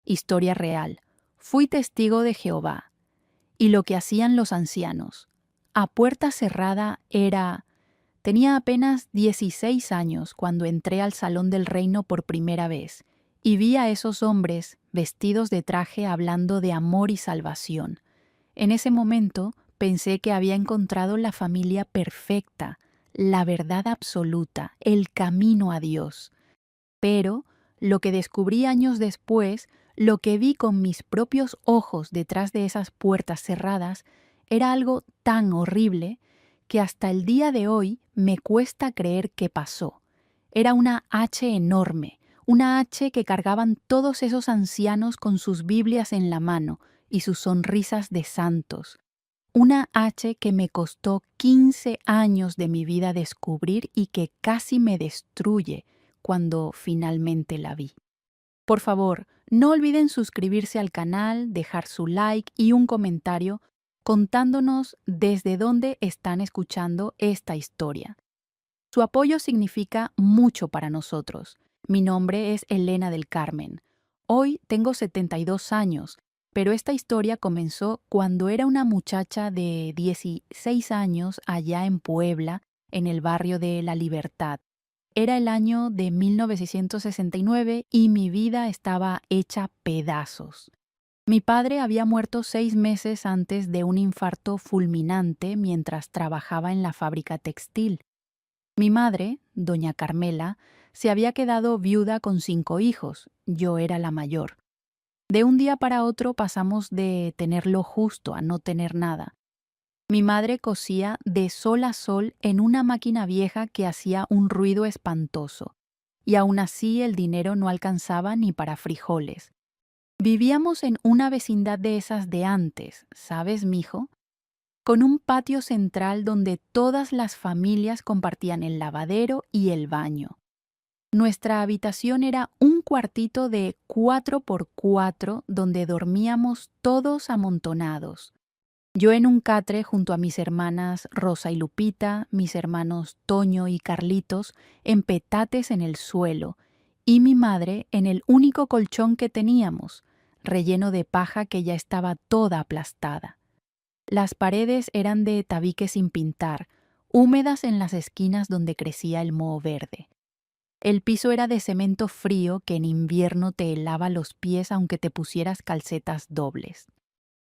Historia real. Fui testigo de Jehová. Y lo que hacían los ancianos. A puerta cerrada Tenía apenas 16 años cuando entré al salón del reino por primera vez y vi a esos hombres vestidos de traje hablando de amor y salvación. En ese momento pensé que había encontrado la familia perfecta, la verdad absoluta, el camino a Dios. Pero lo que descubrí años después, lo que vi con mis propios ojos detrás de esas puertas cerradas, era algo tan horrible que hasta el día de hoy me cuesta creer que pasó. Era una H enorme, una H que cargaban todos esos ancianos con sus Biblias en la mano y sus sonrisas de santos. Una H que me costó 15 años de mi vida descubrir y que casi me destruye cuando finalmente la vi. Por favor, no olviden suscribirse al canal, dejar su like y un comentario contándonos desde dónde están escuchando esta historia. Su apoyo significa mucho para nosotros. Mi nombre es Elena del Carmen. Hoy tengo 72 años, pero esta historia comenzó cuando era una muchacha de 16 años allá en Puebla, en el barrio de La Libertad. Era el año de 1969 y mi vida estaba hecha pedazos. Mi padre había muerto 6 meses antes de un infarto fulminante mientras trabajaba en la fábrica textil. Mi madre, doña Carmela, se había quedado viuda con 5 hijos. Yo era la mayor. De un día para otro pasamos de tener lo justo a no tener nada. Mi madre cosía de sol a sol en una máquina vieja que hacía un ruido espantoso, y aún así el dinero no alcanzaba ni para frijoles. Vivíamos en una vecindad de esas de antes, ¿sabes, mijo? Con un patio central donde todas las familias compartían el lavadero y el baño. Nuestra habitación era un cuartito de 4 por 4 donde dormíamos todos amontonados. Yo en un catre junto a mis hermanas Rosa y Lupita, mis hermanos Toño y Carlitos, en petates en el suelo, y mi madre en el único colchón que teníamos, relleno de paja que ya estaba toda aplastada. Las paredes eran de tabique sin pintar, húmedas en las esquinas donde crecía el moho verde. El piso era de cemento frío que en invierno te helaba los pies aunque te pusieras calcetas dobles.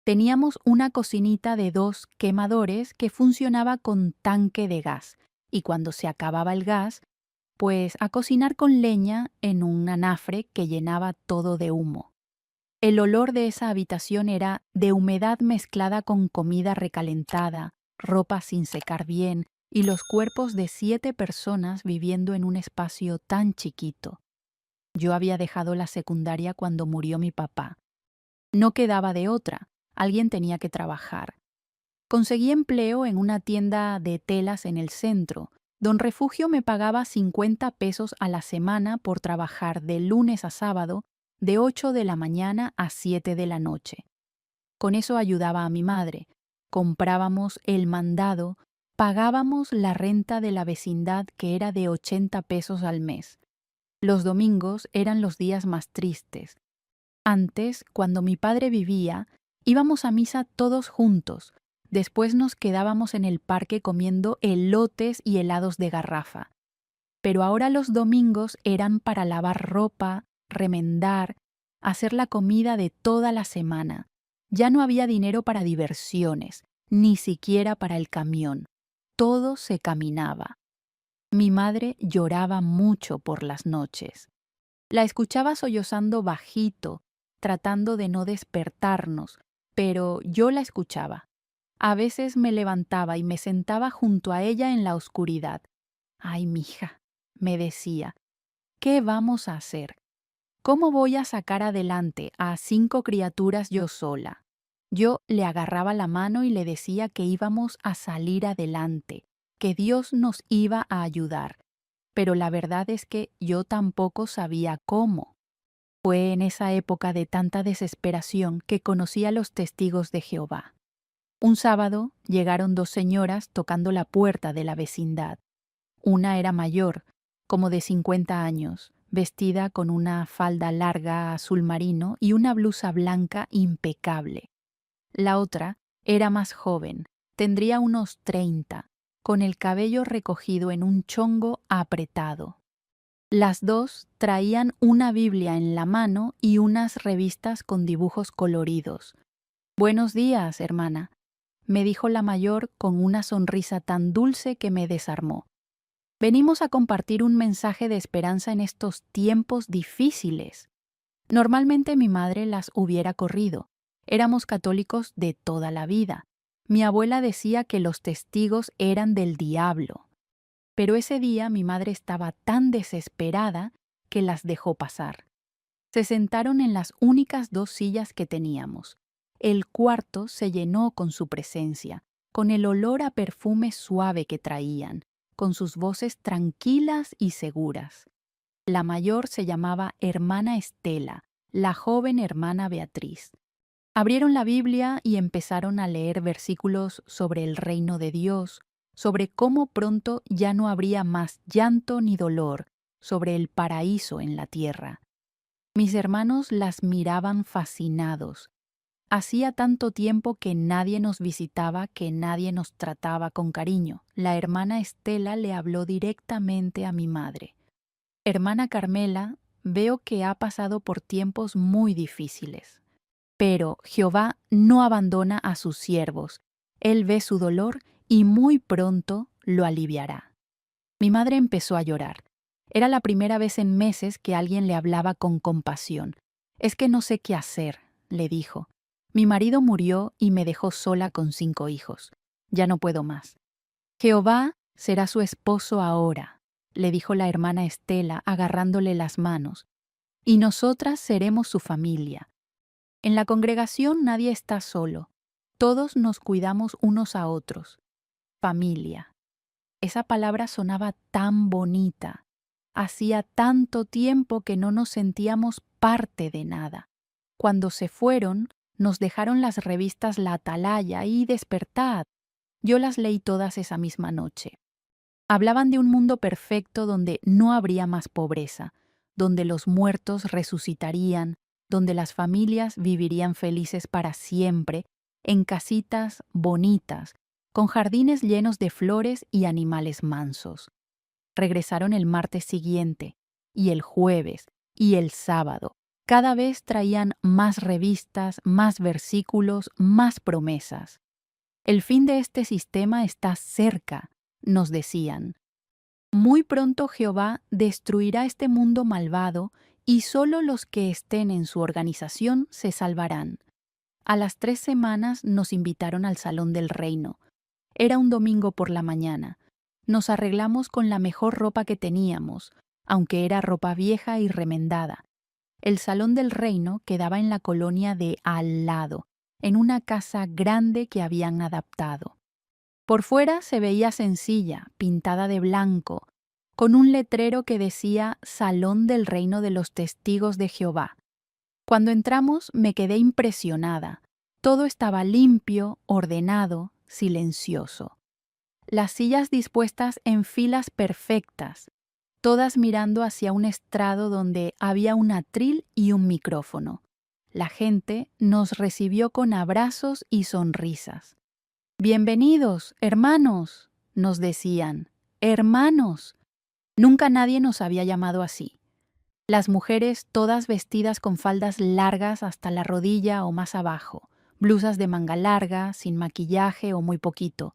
Teníamos una cocinita de 2 quemadores que funcionaba con tanque de gas, y cuando se acababa el gas, pues a cocinar con leña en un anafre que llenaba todo de humo. El olor de esa habitación era de humedad mezclada con comida recalentada, ropa sin secar bien y los cuerpos de 7 personas viviendo en un espacio tan chiquito. Yo había dejado la secundaria cuando murió mi papá. No quedaba de otra, alguien tenía que trabajar. Conseguí empleo en una tienda de telas en el centro. Don Refugio me pagaba 50 pesos a la semana por trabajar de lunes a sábado, de 8 de la mañana a 7 de la noche. Con eso ayudaba a mi madre. Comprábamos el mandado, pagábamos la renta de la vecindad que era de 80 pesos al mes. Los domingos eran los días más tristes. Antes, cuando mi padre vivía, íbamos a misa todos juntos. Después nos quedábamos en el parque comiendo elotes y helados de garrafa. Pero ahora los domingos eran para lavar ropa, remendar, hacer la comida de toda la semana. Ya no había dinero para diversiones, ni siquiera para el camión. Todo se caminaba. Mi madre lloraba mucho por las noches. La escuchaba sollozando bajito, tratando de no despertarnos, pero yo la escuchaba. A veces me levantaba y me sentaba junto a ella en la oscuridad. «Ay, mija», me decía, «¿qué vamos a hacer? ¿Cómo voy a sacar adelante a 5 criaturas yo sola?» Yo le agarraba la mano y le decía que íbamos a salir adelante, que Dios nos iba a ayudar. Pero la verdad es que yo tampoco sabía cómo. Fue en esa época de tanta desesperación que conocí a los testigos de Jehová. Un sábado llegaron 2 señoras tocando la puerta de la vecindad. Una era mayor, como de 50 años, vestida con una falda larga azul marino y una blusa blanca impecable. La otra era más joven, tendría unos 30, con el cabello recogido en un chongo apretado. Las dos traían una Biblia en la mano y unas revistas con dibujos coloridos. «Buenos días, hermana», me dijo la mayor con una sonrisa tan dulce que me desarmó. «Venimos a compartir un mensaje de esperanza en estos tiempos difíciles». Normalmente mi madre las hubiera corrido. Éramos católicos de toda la vida. Mi abuela decía que los testigos eran del diablo. Pero ese día mi madre estaba tan desesperada que las dejó pasar. Se sentaron en las únicas 2 sillas que teníamos. El cuarto se llenó con su presencia, con el olor a perfume suave que traían, con sus voces tranquilas y seguras. La mayor se llamaba hermana Estela, la joven hermana Beatriz. Abrieron la Biblia y empezaron a leer versículos sobre el reino de Dios, sobre cómo pronto ya no habría más llanto ni dolor, sobre el paraíso en la tierra. Mis hermanos las miraban fascinados. Hacía tanto tiempo que nadie nos visitaba, que nadie nos trataba con cariño. La hermana Estela le habló directamente a mi madre. «Hermana Carmela, veo que ha pasado por tiempos muy difíciles. Pero Jehová no abandona a sus siervos. Él ve su dolor y muy pronto lo aliviará». Mi madre empezó a llorar. Era la primera vez en meses que alguien le hablaba con compasión. «Es que no sé qué hacer», le dijo. «Mi marido murió y me dejó sola con 5 hijos. Ya no puedo más. Jehová será su esposo ahora», le dijo la hermana Estela agarrándole las manos, «y nosotras seremos su familia. En la congregación nadie está solo. Todos nos cuidamos unos a otros. Familia». Esa palabra sonaba tan bonita. Hacía tanto tiempo que no nos sentíamos parte de nada. Cuando se fueron, nos dejaron las revistas La Atalaya y Despertad. Yo las leí todas esa misma noche. Hablaban de un mundo perfecto donde no habría más pobreza, donde los muertos resucitarían, donde las familias vivirían felices para siempre, en casitas bonitas, con jardines llenos de flores y animales mansos. Regresaron el martes siguiente, y el jueves, y el sábado. Cada vez traían más revistas, más versículos, más promesas. «El fin de este sistema está cerca», nos decían. «Muy pronto Jehová destruirá este mundo malvado y solo los que estén en su organización se salvarán». A las 3 semanas nos invitaron al Salón del Reino. Era un domingo por la mañana. Nos arreglamos con la mejor ropa que teníamos, aunque era ropa vieja y remendada. El Salón del Reino quedaba en la colonia de al lado, en una casa grande que habían adaptado. Por fuera se veía sencilla, pintada de blanco, con un letrero que decía Salón del Reino de los Testigos de Jehová. Cuando entramos me quedé impresionada. Todo estaba limpio, ordenado, silencioso. Las sillas dispuestas en filas perfectas, todas mirando hacia un estrado donde había un atril y un micrófono. La gente nos recibió con abrazos y sonrisas. «Bienvenidos, hermanos», nos decían. «Hermanos». Nunca nadie nos había llamado así. Las mujeres todas vestidas con faldas largas hasta la rodilla o más abajo, blusas de manga larga, sin maquillaje o muy poquito.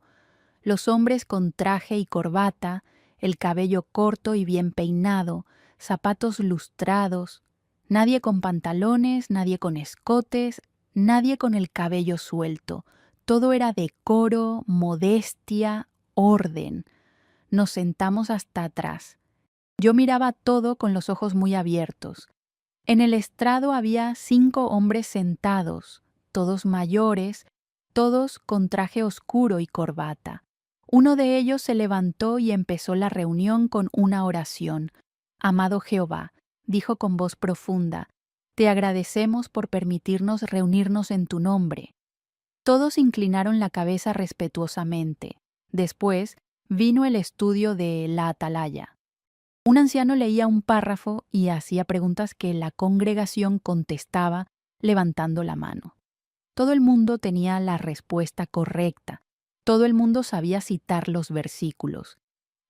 Los hombres con traje y corbata, el cabello corto y bien peinado, zapatos lustrados. Nadie con pantalones, nadie con escotes, nadie con el cabello suelto. Todo era decoro, modestia, orden. Nos sentamos hasta atrás. Yo miraba todo con los ojos muy abiertos. En el estrado había 5 hombres sentados, todos mayores, todos con traje oscuro y corbata. Uno de ellos se levantó y empezó la reunión con una oración. «Amado Jehová», dijo con voz profunda, «te agradecemos por permitirnos reunirnos en tu nombre». Todos inclinaron la cabeza respetuosamente. Después vino el estudio de La Atalaya. Un anciano leía un párrafo y hacía preguntas que la congregación contestaba levantando la mano. Todo el mundo tenía la respuesta correcta. Todo el mundo sabía citar los versículos.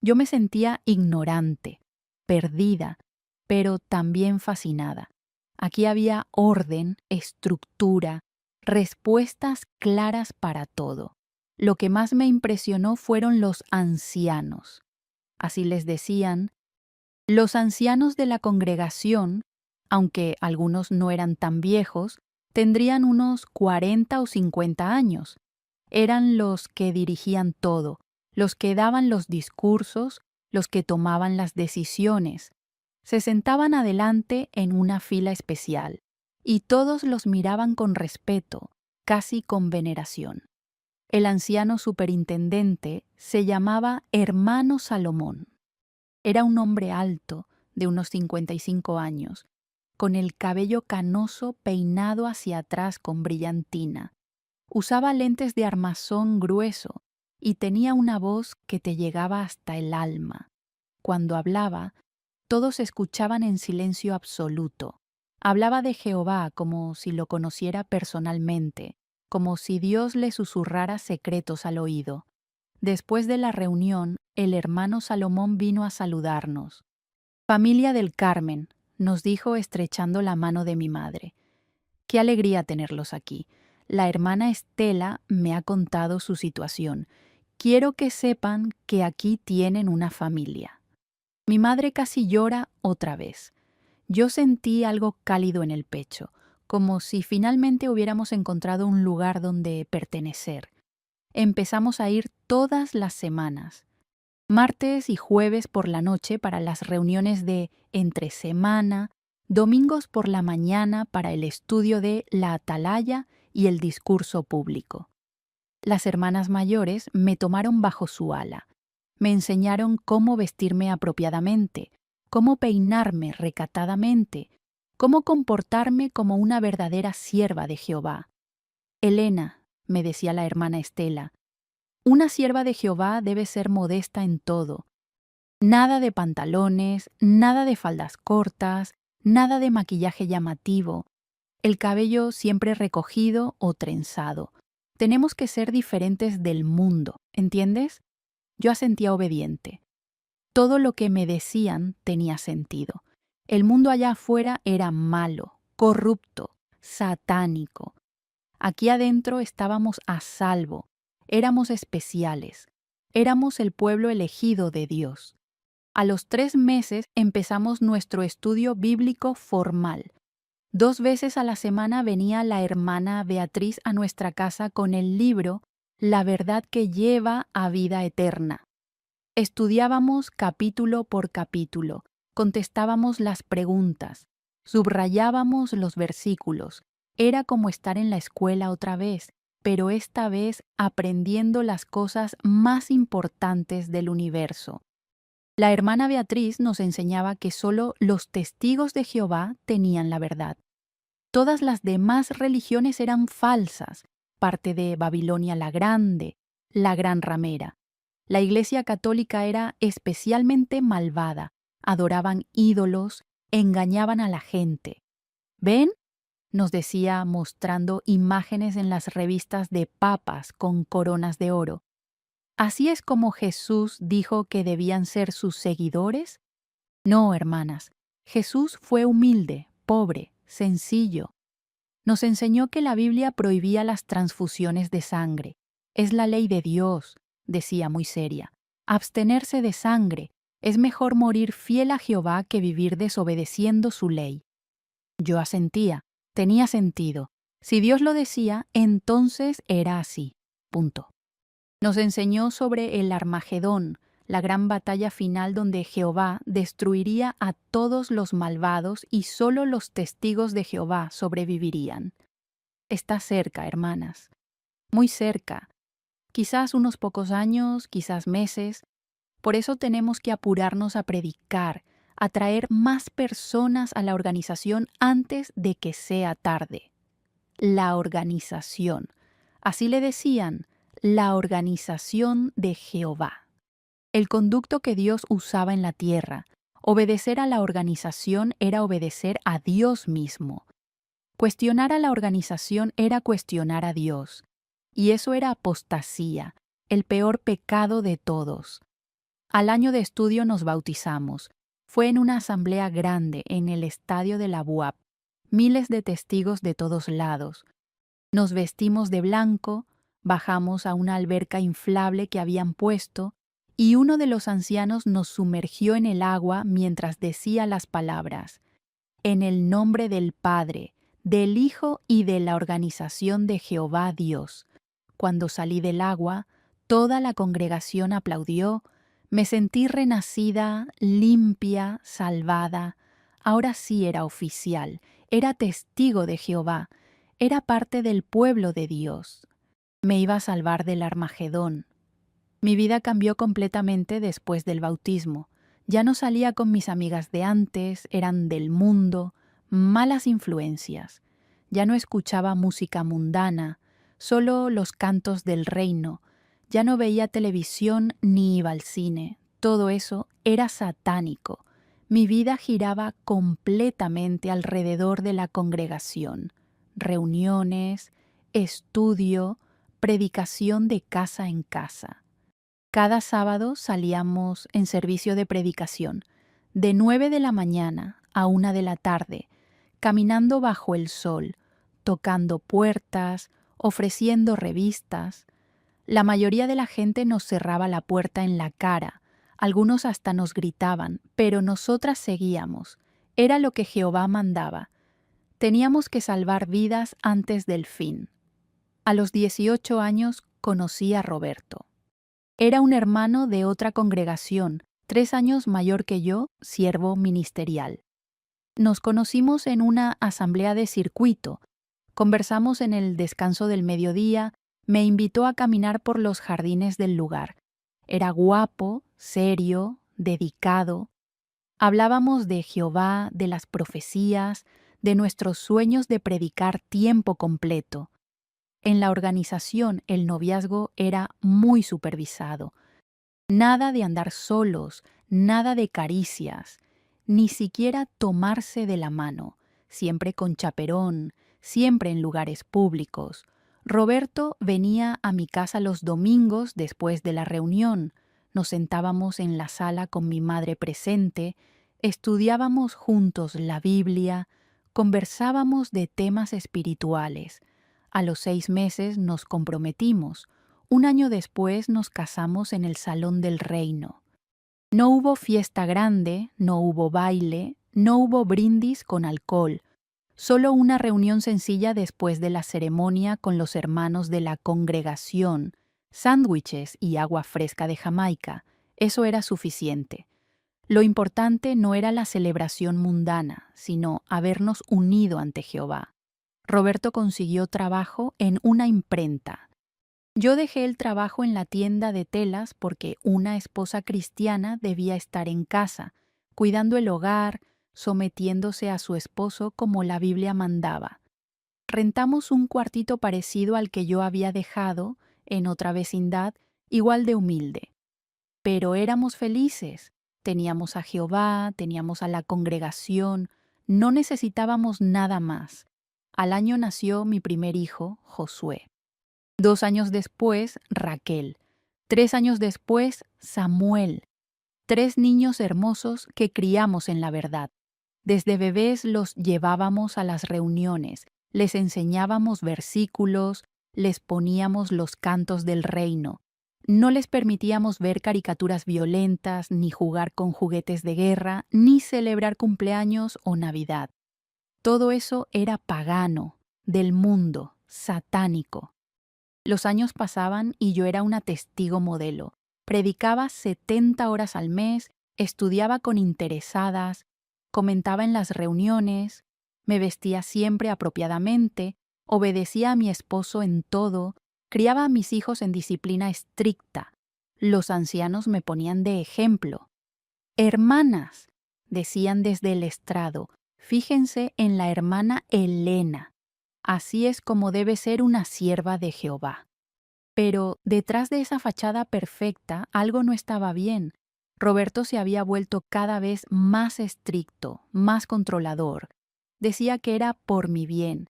Yo me sentía ignorante, perdida, pero también fascinada. Aquí había orden, estructura, respuestas claras para todo. Lo que más me impresionó fueron los ancianos. Así les decían, los ancianos de la congregación, aunque algunos no eran tan viejos, tendrían unos 40 o 50 años. Eran los que dirigían todo, los que daban los discursos, los que tomaban las decisiones. Se sentaban adelante en una fila especial, y todos los miraban con respeto, casi con veneración. El anciano superintendente se llamaba Hermano Salomón. Era un hombre alto, de unos 55 años, con el cabello canoso peinado hacia atrás con brillantina. Usaba lentes de armazón grueso y tenía una voz que te llegaba hasta el alma. Cuando hablaba, todos escuchaban en silencio absoluto. Hablaba de Jehová como si lo conociera personalmente, como si Dios le susurrara secretos al oído. Después de la reunión, el hermano Salomón vino a saludarnos. «Familia del Carmen», nos dijo estrechando la mano de mi madre. «Qué alegría tenerlos aquí. La hermana Estela me ha contado su situación. Quiero que sepan que aquí tienen una familia». Mi madre casi llora otra vez. Yo sentí algo cálido en el pecho, como si finalmente hubiéramos encontrado un lugar donde pertenecer. Empezamos a ir todas las semanas, martes y jueves por la noche para las reuniones de entre semana, domingos por la mañana para el estudio de la atalaya y el discurso público. Las hermanas mayores me tomaron bajo su ala. Me enseñaron cómo vestirme apropiadamente, cómo peinarme recatadamente, cómo comportarme como una verdadera sierva de Jehová. «Elena», me decía la hermana Estela, «una sierva de Jehová debe ser modesta en todo. Nada de pantalones, nada de faldas cortas, nada de maquillaje llamativo, el cabello siempre recogido o trenzado. Tenemos que ser diferentes del mundo, ¿entiendes?». Yo asentía obediente. Todo lo que me decían tenía sentido. El mundo allá afuera era malo, corrupto, satánico. Aquí adentro estábamos a salvo, éramos especiales, éramos el pueblo elegido de Dios. A los 3 meses empezamos nuestro estudio bíblico formal. 2 veces a la semana venía la hermana Beatriz a nuestra casa con el libro La verdad que lleva a vida eterna. Estudiábamos capítulo por capítulo, contestábamos las preguntas, subrayábamos los versículos. Era como estar en la escuela otra vez, pero esta vez aprendiendo las cosas más importantes del universo. La hermana Beatriz nos enseñaba que solo los testigos de Jehová tenían la verdad. Todas las demás religiones eran falsas, parte de Babilonia la Grande, la gran ramera. La Iglesia Católica era especialmente malvada, adoraban ídolos, engañaban a la gente. «¿Ven?», nos decía mostrando imágenes en las revistas de papas con coronas de oro. ¿Así es como Jesús dijo que debían ser sus seguidores? No, hermanas. Jesús fue humilde, pobre, sencillo. Nos enseñó que la Biblia prohibía las transfusiones de sangre. Es la ley de Dios, decía muy seria. Abstenerse de sangre. Es mejor morir fiel a Jehová que vivir desobedeciendo su ley. Yo asentía. Tenía sentido. Si Dios lo decía, entonces era así. Punto. Nos enseñó sobre el Armagedón, la gran batalla final donde Jehová destruiría a todos los malvados y solo los testigos de Jehová sobrevivirían. Está cerca, hermanas. Muy cerca. Quizás unos pocos años, quizás meses. Por eso tenemos que apurarnos a predicar, a traer más personas a la organización antes de que sea tarde. La organización. Así le decían, la organización de Jehová. El conducto que Dios usaba en la tierra, Obedecer a la organización era obedecer a Dios mismo. Cuestionar a la organización era cuestionar a Dios. Y eso era apostasía, el peor pecado de todos. Al año de estudio nos bautizamos. Fue en una asamblea grande en el estadio de la BUAP. Miles de testigos de todos lados. Nos vestimos de blanco, bajamos a una alberca inflable que habían puesto, y uno de los ancianos nos sumergió en el agua mientras decía las palabras: en el nombre del Padre, del Hijo y de la organización de Jehová Dios. Cuando salí del agua, toda la congregación aplaudió. Me sentí renacida, limpia, salvada. Ahora sí era oficial, era testigo de Jehová, era parte del pueblo de Dios. Me iba a salvar del Armagedón. Mi vida cambió completamente después del bautismo. Ya no salía con mis amigas de antes, eran del mundo, malas influencias. Ya no escuchaba música mundana, solo los cantos del reino. Ya no veía televisión ni iba al cine. Todo eso era satánico. Mi vida giraba completamente alrededor de la congregación. Reuniones, estudio, predicación de casa en casa. Cada sábado salíamos en servicio de predicación, de 9 de la mañana a 1 de la tarde, caminando bajo el sol, tocando puertas, ofreciendo revistas. La mayoría de la gente nos cerraba la puerta en la cara, algunos hasta nos gritaban, pero nosotras seguíamos. Era lo que Jehová mandaba. Teníamos que salvar vidas antes del fin. A los 18 años conocí a Roberto. Era un hermano de otra congregación, 3 años mayor que yo, siervo ministerial. Nos conocimos en una asamblea de circuito, conversamos en el descanso del mediodía, me invitó a caminar por los jardines del lugar. Era guapo, serio, dedicado. Hablábamos de Jehová, de las profecías, de nuestros sueños de predicar tiempo completo. En la organización el noviazgo era muy supervisado. Nada de andar solos, nada de caricias, ni siquiera tomarse de la mano, siempre con chaperón, siempre en lugares públicos. Roberto venía a mi casa los domingos después de la reunión. Nos sentábamos en la sala con mi madre presente, estudiábamos juntos la Biblia, conversábamos de temas espirituales. A los 6 meses nos comprometimos. 1 año después nos casamos en el Salón del Reino. No hubo fiesta grande, no hubo baile, no hubo brindis con alcohol, solo una reunión sencilla después de la ceremonia con los hermanos de la congregación, sándwiches y agua fresca de Jamaica. Eso era suficiente. Lo importante no era la celebración mundana, sino habernos unido ante Jehová. Roberto consiguió trabajo en una imprenta. Yo dejé el trabajo en la tienda de telas porque una esposa cristiana debía estar en casa, cuidando el hogar, sometiéndose a su esposo como la Biblia mandaba. Rentamos un cuartito parecido al que yo había dejado en otra vecindad, igual de humilde. Pero éramos felices. Teníamos a Jehová, teníamos a la congregación, no necesitábamos nada más. Al año nació mi primer hijo, Josué. 2 años después, Raquel. 3 años después, Samuel. 3 niños hermosos que criamos en la verdad. Desde bebés los llevábamos a las reuniones, les enseñábamos versículos, les poníamos los cantos del reino. No les permitíamos ver caricaturas violentas, ni jugar con juguetes de guerra, ni celebrar cumpleaños o Navidad. Todo eso era pagano, del mundo, satánico. Los años pasaban y yo era una testigo modelo. Predicaba 70 horas al mes, estudiaba con interesadas, comentaba en las reuniones, me vestía siempre apropiadamente, obedecía a mi esposo en todo, criaba a mis hijos en disciplina estricta. Los ancianos me ponían de ejemplo. Hermanas, decían desde el estrado, fíjense en la hermana Elena. Así es como debe ser una sierva de Jehová. Pero detrás de esa fachada perfecta algo no estaba bien. Roberto se había vuelto cada vez más estricto, más controlador. Decía que era por mi bien,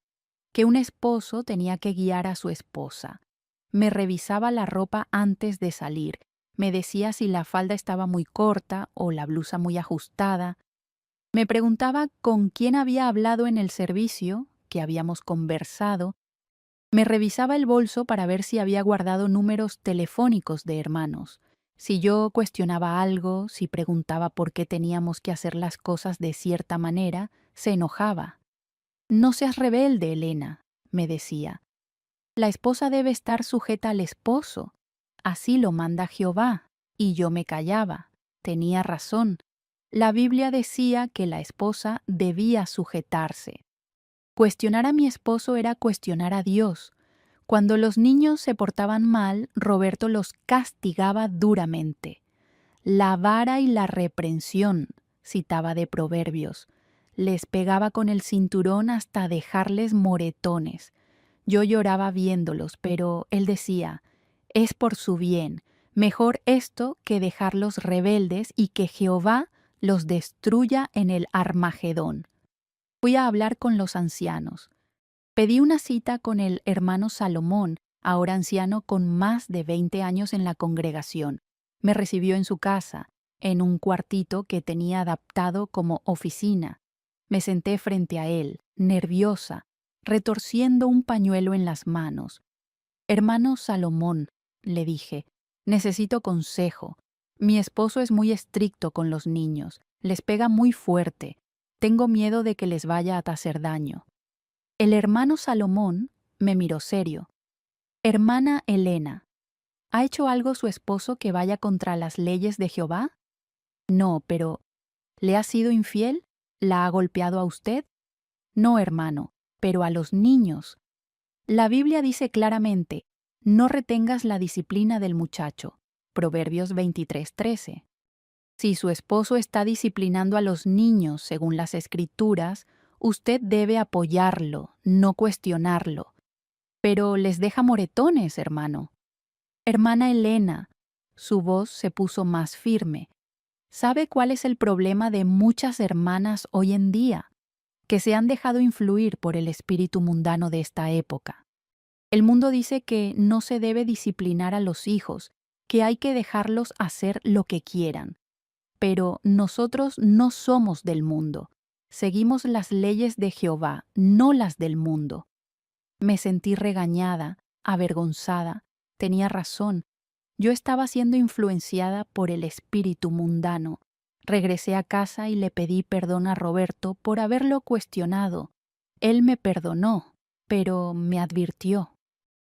que un esposo tenía que guiar a su esposa. Me revisaba la ropa antes de salir. Me decía si la falda estaba muy corta o la blusa muy ajustada. Me preguntaba con quién había hablado en el servicio, que habíamos conversado. Me revisaba el bolso para ver si había guardado números telefónicos de hermanos. Si yo cuestionaba algo, si preguntaba por qué teníamos que hacer las cosas de cierta manera, se enojaba. No seas rebelde, Elena, me decía. La esposa debe estar sujeta al esposo. Así lo manda Jehová. Y yo me callaba. Tenía razón. La Biblia decía que la esposa debía sujetarse. Cuestionar a mi esposo era cuestionar a Dios. Cuando los niños se portaban mal, Roberto los castigaba duramente. La vara y la reprensión, citaba de Proverbios. Les pegaba con el cinturón hasta dejarles moretones. Yo lloraba viéndolos, pero él decía, es por su bien, mejor esto que dejarlos rebeldes y que Jehová los destruya en el Armagedón. Fui a hablar con los ancianos. Pedí una cita con el hermano Salomón, ahora anciano con más de 20 años en la congregación. Me recibió en su casa, en un cuartito que tenía adaptado como oficina. Me senté frente a él, nerviosa, retorciendo un pañuelo en las manos. Hermano Salomón, le dije, necesito consejo. Mi esposo es muy estricto con los niños, les pega muy fuerte. Tengo miedo de que les vaya a hacer daño. El hermano Salomón me miró serio. Hermana Elena, ¿ha hecho algo su esposo que vaya contra las leyes de Jehová? No, pero ¿le ha sido infiel? ¿La ha golpeado a usted? No, hermano, pero a los niños. La Biblia dice claramente, no retengas la disciplina del muchacho. Proverbios 23:13. Si su esposo está disciplinando a los niños según las Escrituras, usted debe apoyarlo, no cuestionarlo. Pero les deja moretones, hermano. Hermana Elena, su voz se puso más firme. ¿Sabe cuál es el problema de muchas hermanas hoy en día? Que se han dejado influir por el espíritu mundano de esta época. El mundo dice que no se debe disciplinar a los hijos, que hay que dejarlos hacer lo que quieran. Pero nosotros no somos del mundo. Seguimos las leyes de Jehová, no las del mundo. Me sentí regañada, avergonzada. Tenía razón. Yo estaba siendo influenciada por el espíritu mundano. Regresé a casa y le pedí perdón a Roberto por haberlo cuestionado. Él me perdonó, pero me advirtió.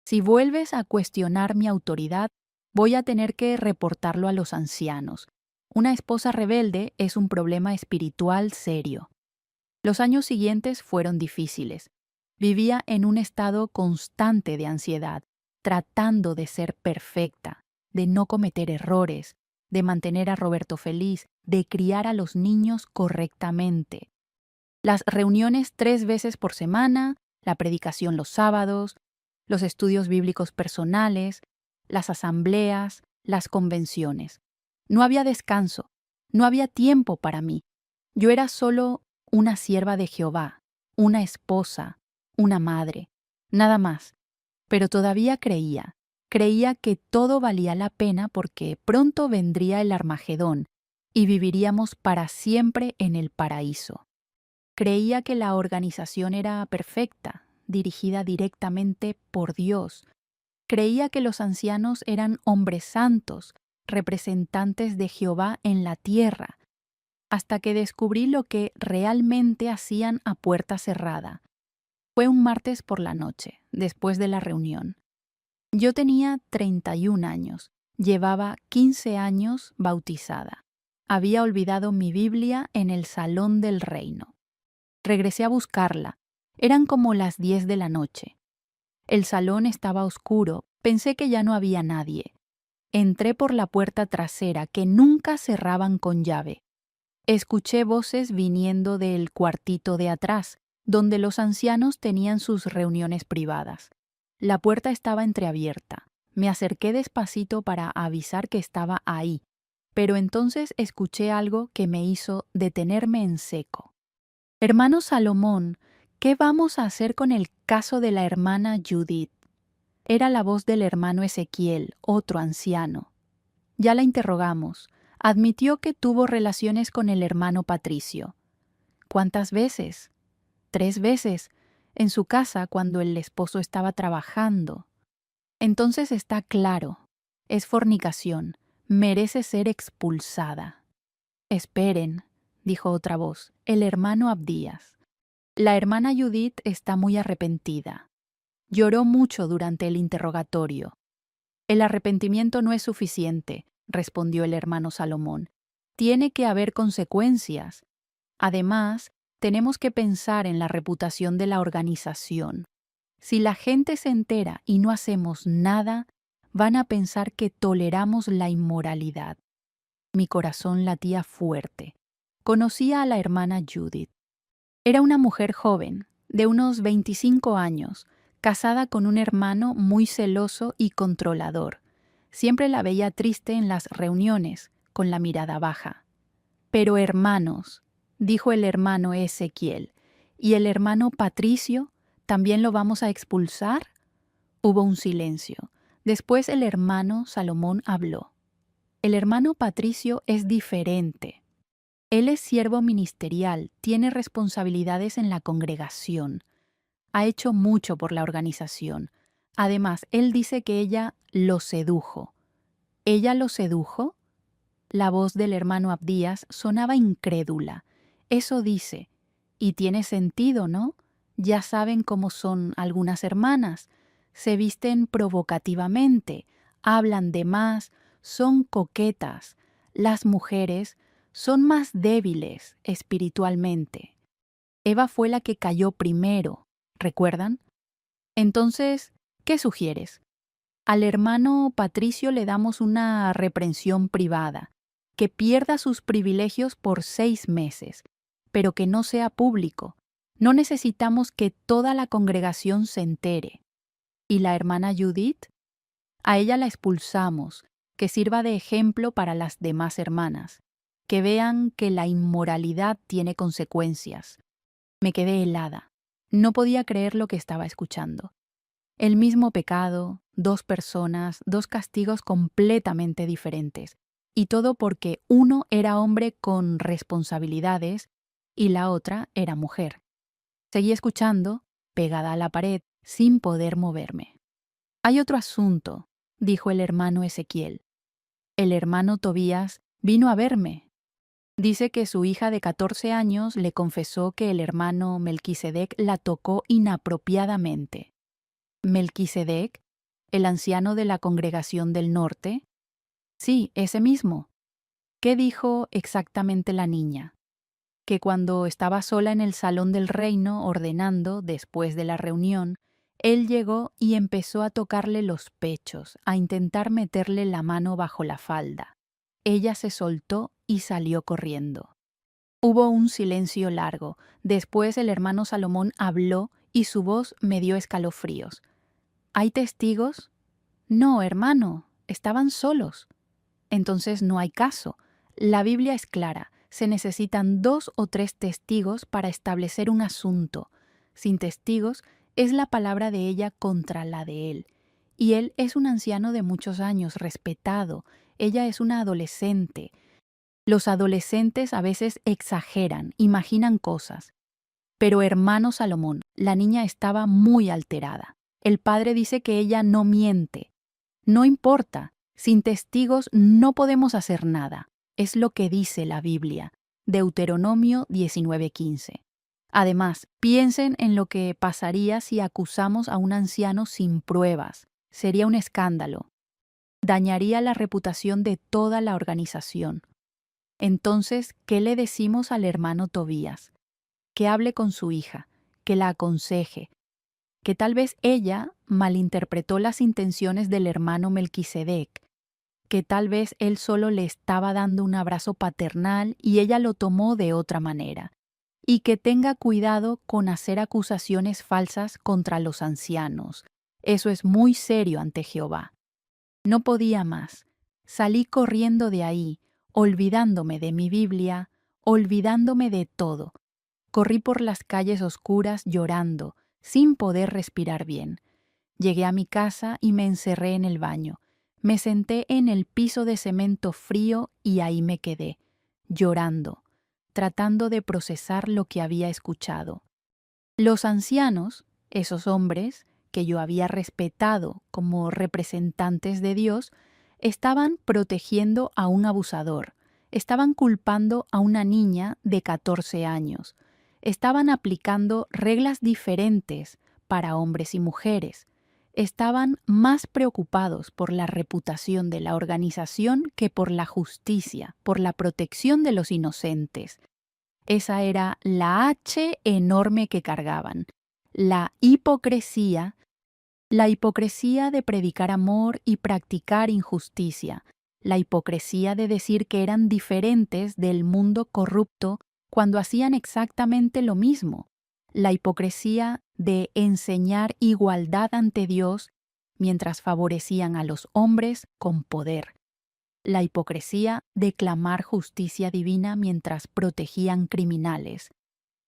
Si vuelves a cuestionar mi autoridad, voy a tener que reportarlo a los ancianos. Una esposa rebelde es un problema espiritual serio. Los años siguientes fueron difíciles. Vivía en un estado constante de ansiedad, tratando de ser perfecta, de no cometer errores, de mantener a Roberto feliz, de criar a los niños correctamente. Las reuniones 3 veces por semana, la predicación los sábados, los estudios bíblicos personales, las asambleas, las convenciones. No había descanso, no había tiempo para mí. Yo era solo una sierva de Jehová, una esposa, una madre, nada más. Pero todavía creía que todo valía la pena porque pronto vendría el Armagedón y viviríamos para siempre en el paraíso. Creía que la organización era perfecta, dirigida directamente por Dios. Creía que los ancianos eran hombres santos, representantes de Jehová en la tierra, hasta que descubrí lo que realmente hacían a puerta cerrada. Fue un martes por la noche, después de la reunión. Yo tenía 31 años, llevaba 15 años bautizada. Había olvidado mi Biblia en el salón del reino. Regresé a buscarla. Eran como las 10 de la noche. El salón estaba oscuro, pensé que ya no había nadie. Entré por la puerta trasera que nunca cerraban con llave. Escuché voces viniendo del cuartito de atrás, donde los ancianos tenían sus reuniones privadas. La puerta estaba entreabierta. Me acerqué despacito para avisar que estaba ahí. pero entonces escuché algo que me hizo detenerme en seco. Hermano Salomón, ¿qué vamos a hacer con el caso de la hermana Judith? Era la voz del hermano Ezequiel, otro anciano. Ya la interrogamos. Admitió que tuvo relaciones con el hermano Patricio. ¿Cuántas veces? 3 veces, en su casa cuando el esposo estaba trabajando. Entonces está claro, es fornicación, merece ser expulsada. Esperen, dijo otra voz, el hermano Abdías. La hermana Judith está muy arrepentida. Lloró mucho durante el interrogatorio. El arrepentimiento no es suficiente, respondió el hermano Salomón. Tiene que haber consecuencias. Además, tenemos que pensar en la reputación de la organización. Si la gente se entera y no hacemos nada, van a pensar que toleramos la inmoralidad. Mi corazón latía fuerte. Conocía a la hermana Judith. Era una mujer joven, de unos 25 años, casada con un hermano muy celoso y controlador. Siempre la veía triste en las reuniones, con la mirada baja. Pero hermanos, dijo el hermano Ezequiel, ¿y el hermano Patricio también lo vamos a expulsar? Hubo un silencio. Después el hermano Salomón habló. El hermano Patricio es diferente. Él es siervo ministerial, tiene responsabilidades en la congregación. Ha hecho mucho por la organización. Además, él dice que ella lo sedujo. ¿Ella lo sedujo? La voz del hermano Abdías sonaba incrédula. Eso dice. Y tiene sentido, ¿no? Ya saben cómo son algunas hermanas. Se visten provocativamente, hablan de más, son coquetas. Las mujeres son más débiles espiritualmente. Eva fue la que cayó primero, ¿recuerdan? Entonces, ¿qué sugieres? Al hermano Patricio le damos una reprensión privada, que pierda sus privilegios por 6 meses, pero que no sea público. No necesitamos que toda la congregación se entere. ¿Y la hermana Judith? A ella la expulsamos, que sirva de ejemplo para las demás hermanas, que vean que la inmoralidad tiene consecuencias. Me quedé helada. No podía creer lo que estaba escuchando. El mismo pecado, 2 personas, 2 castigos completamente diferentes. Y todo porque uno era hombre con responsabilidades y la otra era mujer. Seguí escuchando, pegada a la pared, sin poder moverme. Hay otro asunto, dijo el hermano Ezequiel. El hermano Tobías vino a verme. Dice que su hija de 14 años le confesó que el hermano Melquisedec la tocó inapropiadamente. ¿Melquisedec? ¿El anciano de la congregación del norte? Sí, ese mismo. ¿Qué dijo exactamente la niña? Que cuando estaba sola en el salón del reino ordenando, después de la reunión, él llegó y empezó a tocarle los pechos, a intentar meterle la mano bajo la falda. Ella se soltó y salió corriendo. Hubo un silencio largo. Después el hermano Salomón habló y su voz me dio escalofríos. ¿Hay testigos? No, hermano, estaban solos. Entonces no hay caso. La Biblia es clara. Se necesitan 2 o 3 testigos para establecer un asunto. Sin testigos, es la palabra de ella contra la de él. Y él es un anciano de muchos años, respetado. Ella es una adolescente. Los adolescentes a veces exageran, imaginan cosas. Pero hermano Salomón, la niña estaba muy alterada. El padre dice que ella no miente. No importa, sin testigos no podemos hacer nada. Es lo que dice la Biblia. Deuteronomio 19:15. Además, piensen en lo que pasaría si acusamos a un anciano sin pruebas. Sería un escándalo. Dañaría la reputación de toda la organización. Entonces, ¿qué le decimos al hermano Tobías? Que hable con su hija, que la aconseje, que tal vez ella malinterpretó las intenciones del hermano Melquisedec, que tal vez él solo le estaba dando un abrazo paternal y ella lo tomó de otra manera, y que tenga cuidado con hacer acusaciones falsas contra los ancianos. Eso es muy serio ante Jehová. No podía más. Salí corriendo de ahí. olvidándome de mi Biblia, olvidándome de todo. Corrí por las calles oscuras llorando, sin poder respirar bien. Llegué a mi casa y me encerré en el baño. Me senté en el piso de cemento frío y ahí me quedé, llorando, tratando de procesar lo que había escuchado. Los ancianos, esos hombres que yo había respetado como representantes de Dios, estaban protegiendo a un abusador, estaban culpando a una niña de 14 años, estaban aplicando reglas diferentes para hombres y mujeres, estaban más preocupados por la reputación de la organización que por la justicia, por la protección de los inocentes. Esa era la H enorme que cargaban, la hipocresía de predicar amor y practicar injusticia, la hipocresía de decir que eran diferentes del mundo corrupto cuando hacían exactamente lo mismo, la hipocresía de enseñar igualdad ante Dios mientras favorecían a los hombres con poder, la hipocresía de clamar justicia divina mientras protegían criminales.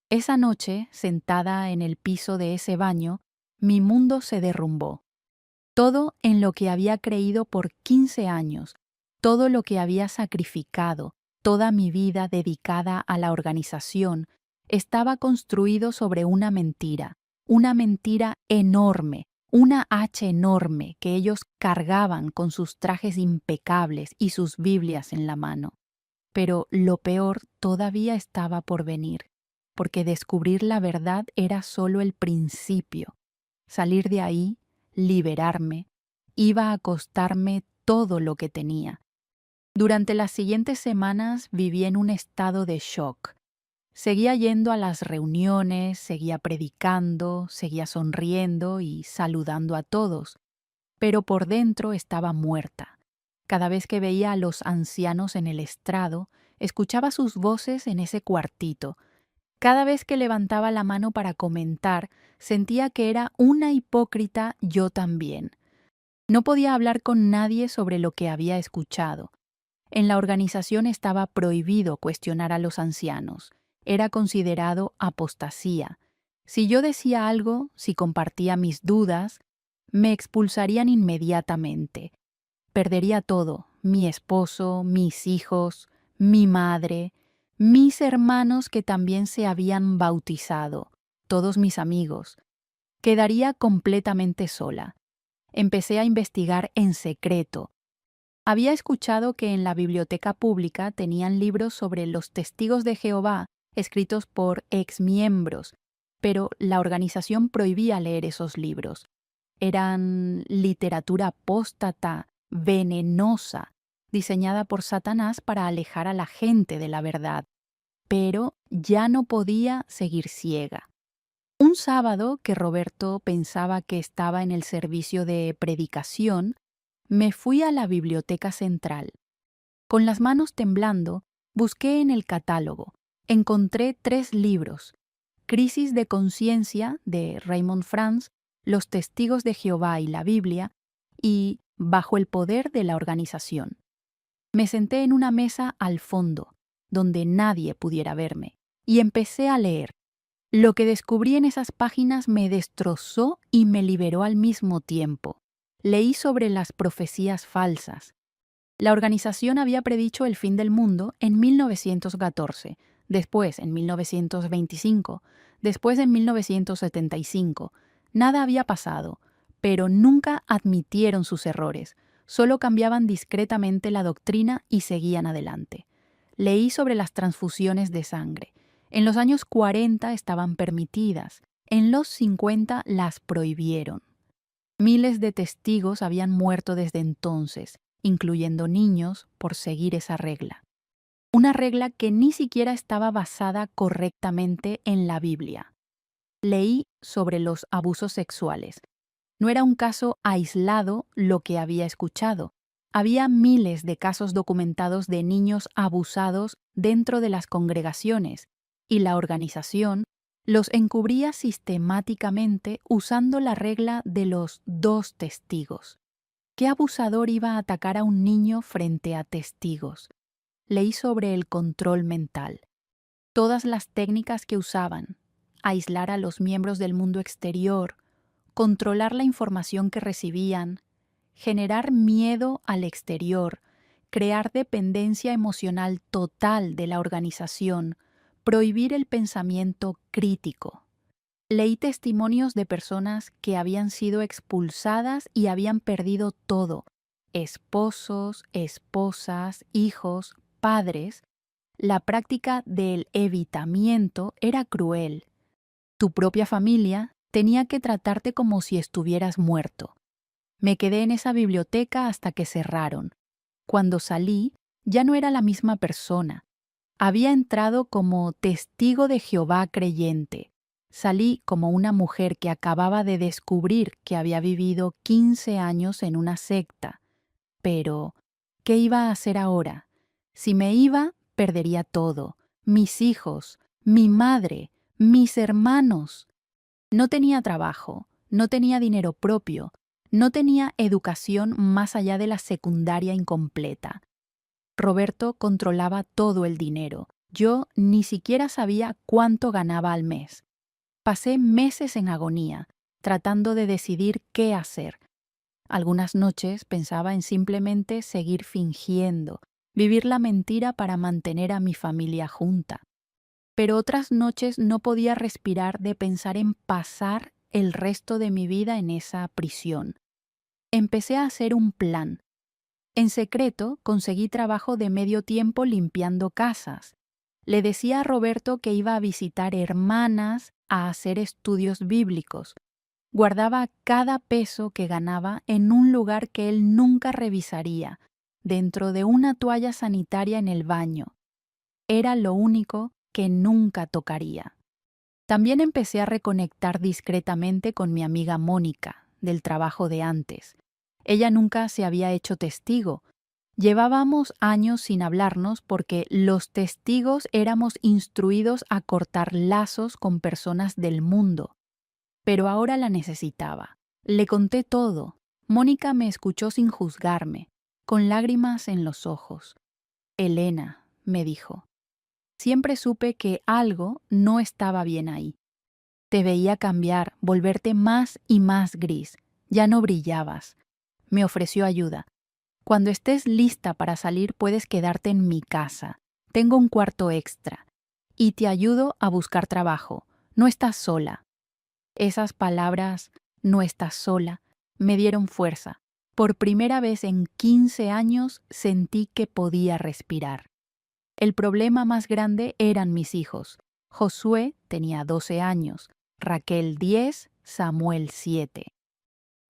Esa noche, sentada en el piso de ese baño, mi mundo se derrumbó. Todo en lo que había creído por 15 años, todo lo que había sacrificado, toda mi vida dedicada a la organización, estaba construido sobre una mentira enorme, una H enorme que ellos cargaban con sus trajes impecables y sus Biblias en la mano. Pero lo peor todavía estaba por venir, porque descubrir la verdad era solo el principio. Salir de ahí, liberarme, iba a costarme todo lo que tenía. Durante las siguientes semanas viví en un estado de shock. Seguía yendo a las reuniones, seguía predicando, seguía sonriendo y saludando a todos, pero por dentro estaba muerta. Cada vez que veía a los ancianos en el estrado, escuchaba sus voces en ese cuartito. Cada vez que levantaba la mano para comentar, sentía que era una hipócrita yo también. No podía hablar con nadie sobre lo que había escuchado. En la organización estaba prohibido cuestionar a los ancianos. Era considerado apostasía. Si yo decía algo, si compartía mis dudas, me expulsarían inmediatamente. Perdería todo, mi esposo, mis hijos, mi madre, mis hermanos que también se habían bautizado, todos mis amigos. Quedaría completamente sola. Empecé a investigar en secreto. Había escuchado que en la biblioteca pública tenían libros sobre los testigos de Jehová escritos por exmiembros, pero la organización prohibía leer esos libros. Eran literatura apóstata, venenosa, diseñada por Satanás para alejar a la gente de la verdad. Pero ya no podía seguir ciega. Un sábado que Roberto pensaba que estaba en el servicio de predicación, me fui a la biblioteca central. Con las manos temblando, busqué en el catálogo. Encontré 3 libros: Crisis de conciencia, de Raymond Franz, Los testigos de Jehová y la Biblia, y Bajo el poder de la organización. Me senté en una mesa al fondo, donde nadie pudiera verme, y empecé a leer. Lo que descubrí en esas páginas me destrozó y me liberó al mismo tiempo. Leí sobre las profecías falsas. La organización había predicho el fin del mundo en 1914, después en 1925, después en 1975. Nada había pasado, pero nunca admitieron sus errores, solo cambiaban discretamente la doctrina y seguían adelante. Leí sobre las transfusiones de sangre. En los años 40 estaban permitidas, en los 50 las prohibieron. Miles de testigos habían muerto desde entonces, incluyendo niños, por seguir esa regla. Una regla que ni siquiera estaba basada correctamente en la Biblia. Leí sobre los abusos sexuales. No era un caso aislado lo que había escuchado. Había miles de casos documentados de niños abusados dentro de las congregaciones, y la organización los encubría sistemáticamente usando la regla de los 2 testigos. ¿Qué abusador iba a atacar a un niño frente a testigos? leí sobre el control mental, todas las técnicas que usaban, aislar a los miembros del mundo exterior, controlar la información que recibían, generar miedo al exterior, crear dependencia emocional total de la organización, prohibir el pensamiento crítico. Leí testimonios de personas que habían sido expulsadas y habían perdido todo: esposos, esposas, hijos, padres. La práctica del evitamiento era cruel. Tu propia familia tenía que tratarte como si estuvieras muerto. Me quedé en esa biblioteca hasta que cerraron. Cuando salí, ya no era la misma persona. Había entrado como testigo de Jehová creyente. Salí como una mujer que acababa de descubrir que había vivido 15 años en una secta. Pero, ¿qué iba a hacer ahora? Si me iba, perdería todo: mis hijos, mi madre, mis hermanos. No tenía trabajo, no tenía dinero propio, no tenía educación más allá de la secundaria incompleta. Roberto controlaba todo el dinero. Yo ni siquiera sabía cuánto ganaba al mes. Pasé meses en agonía, tratando de decidir qué hacer. Algunas noches pensaba en simplemente seguir fingiendo, vivir la mentira para mantener a mi familia junta. Pero otras noches no podía respirar de pensar en pasar el resto de mi vida en esa prisión. Empecé a hacer un plan. En secreto conseguí trabajo de medio tiempo limpiando casas. Le decía a Roberto que iba a visitar hermanas, a hacer estudios bíblicos. Guardaba cada peso que ganaba en un lugar que él nunca revisaría, dentro de una toalla sanitaria en el baño. Era lo único que nunca tocaría. También empecé a reconectar discretamente con mi amiga Mónica, del trabajo de antes. Ella nunca se había hecho testigo. Llevábamos años sin hablarnos porque los testigos éramos instruidos a cortar lazos con personas del mundo. Pero ahora la necesitaba. Le conté todo. Mónica me escuchó sin juzgarme, con lágrimas en los ojos. Elena, me dijo, siempre supe que algo no estaba bien ahí. Te veía cambiar, volverte más y más gris. Ya no brillabas. Me ofreció ayuda. Cuando estés lista para salir, puedes quedarte en mi casa. Tengo un cuarto extra. Y te ayudo a buscar trabajo. No estás sola. Esas palabras, no estás sola, me dieron fuerza. Por primera vez en 15 años sentí que podía respirar. El problema más grande eran mis hijos. Josué tenía 12 años, Raquel 10, Samuel 7.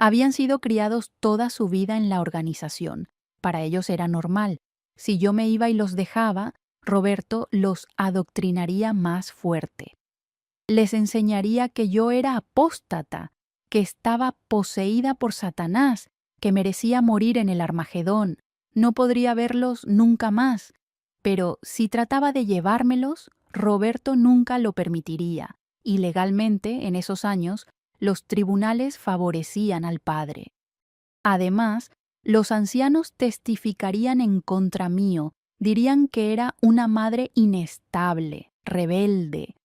Habían sido criados toda su vida en la organización. Para ellos era normal. Si yo me iba y los dejaba, Roberto los adoctrinaría más fuerte. Les enseñaría que yo era apóstata, que estaba poseída por Satanás, que merecía morir en el Armagedón. No podría verlos nunca más. Pero si trataba de llevármelos, Roberto nunca lo permitiría. Y legalmente, en esos años, los tribunales favorecían al padre. Además, los ancianos testificarían en contra mío, dirían que era una madre inestable, rebelde,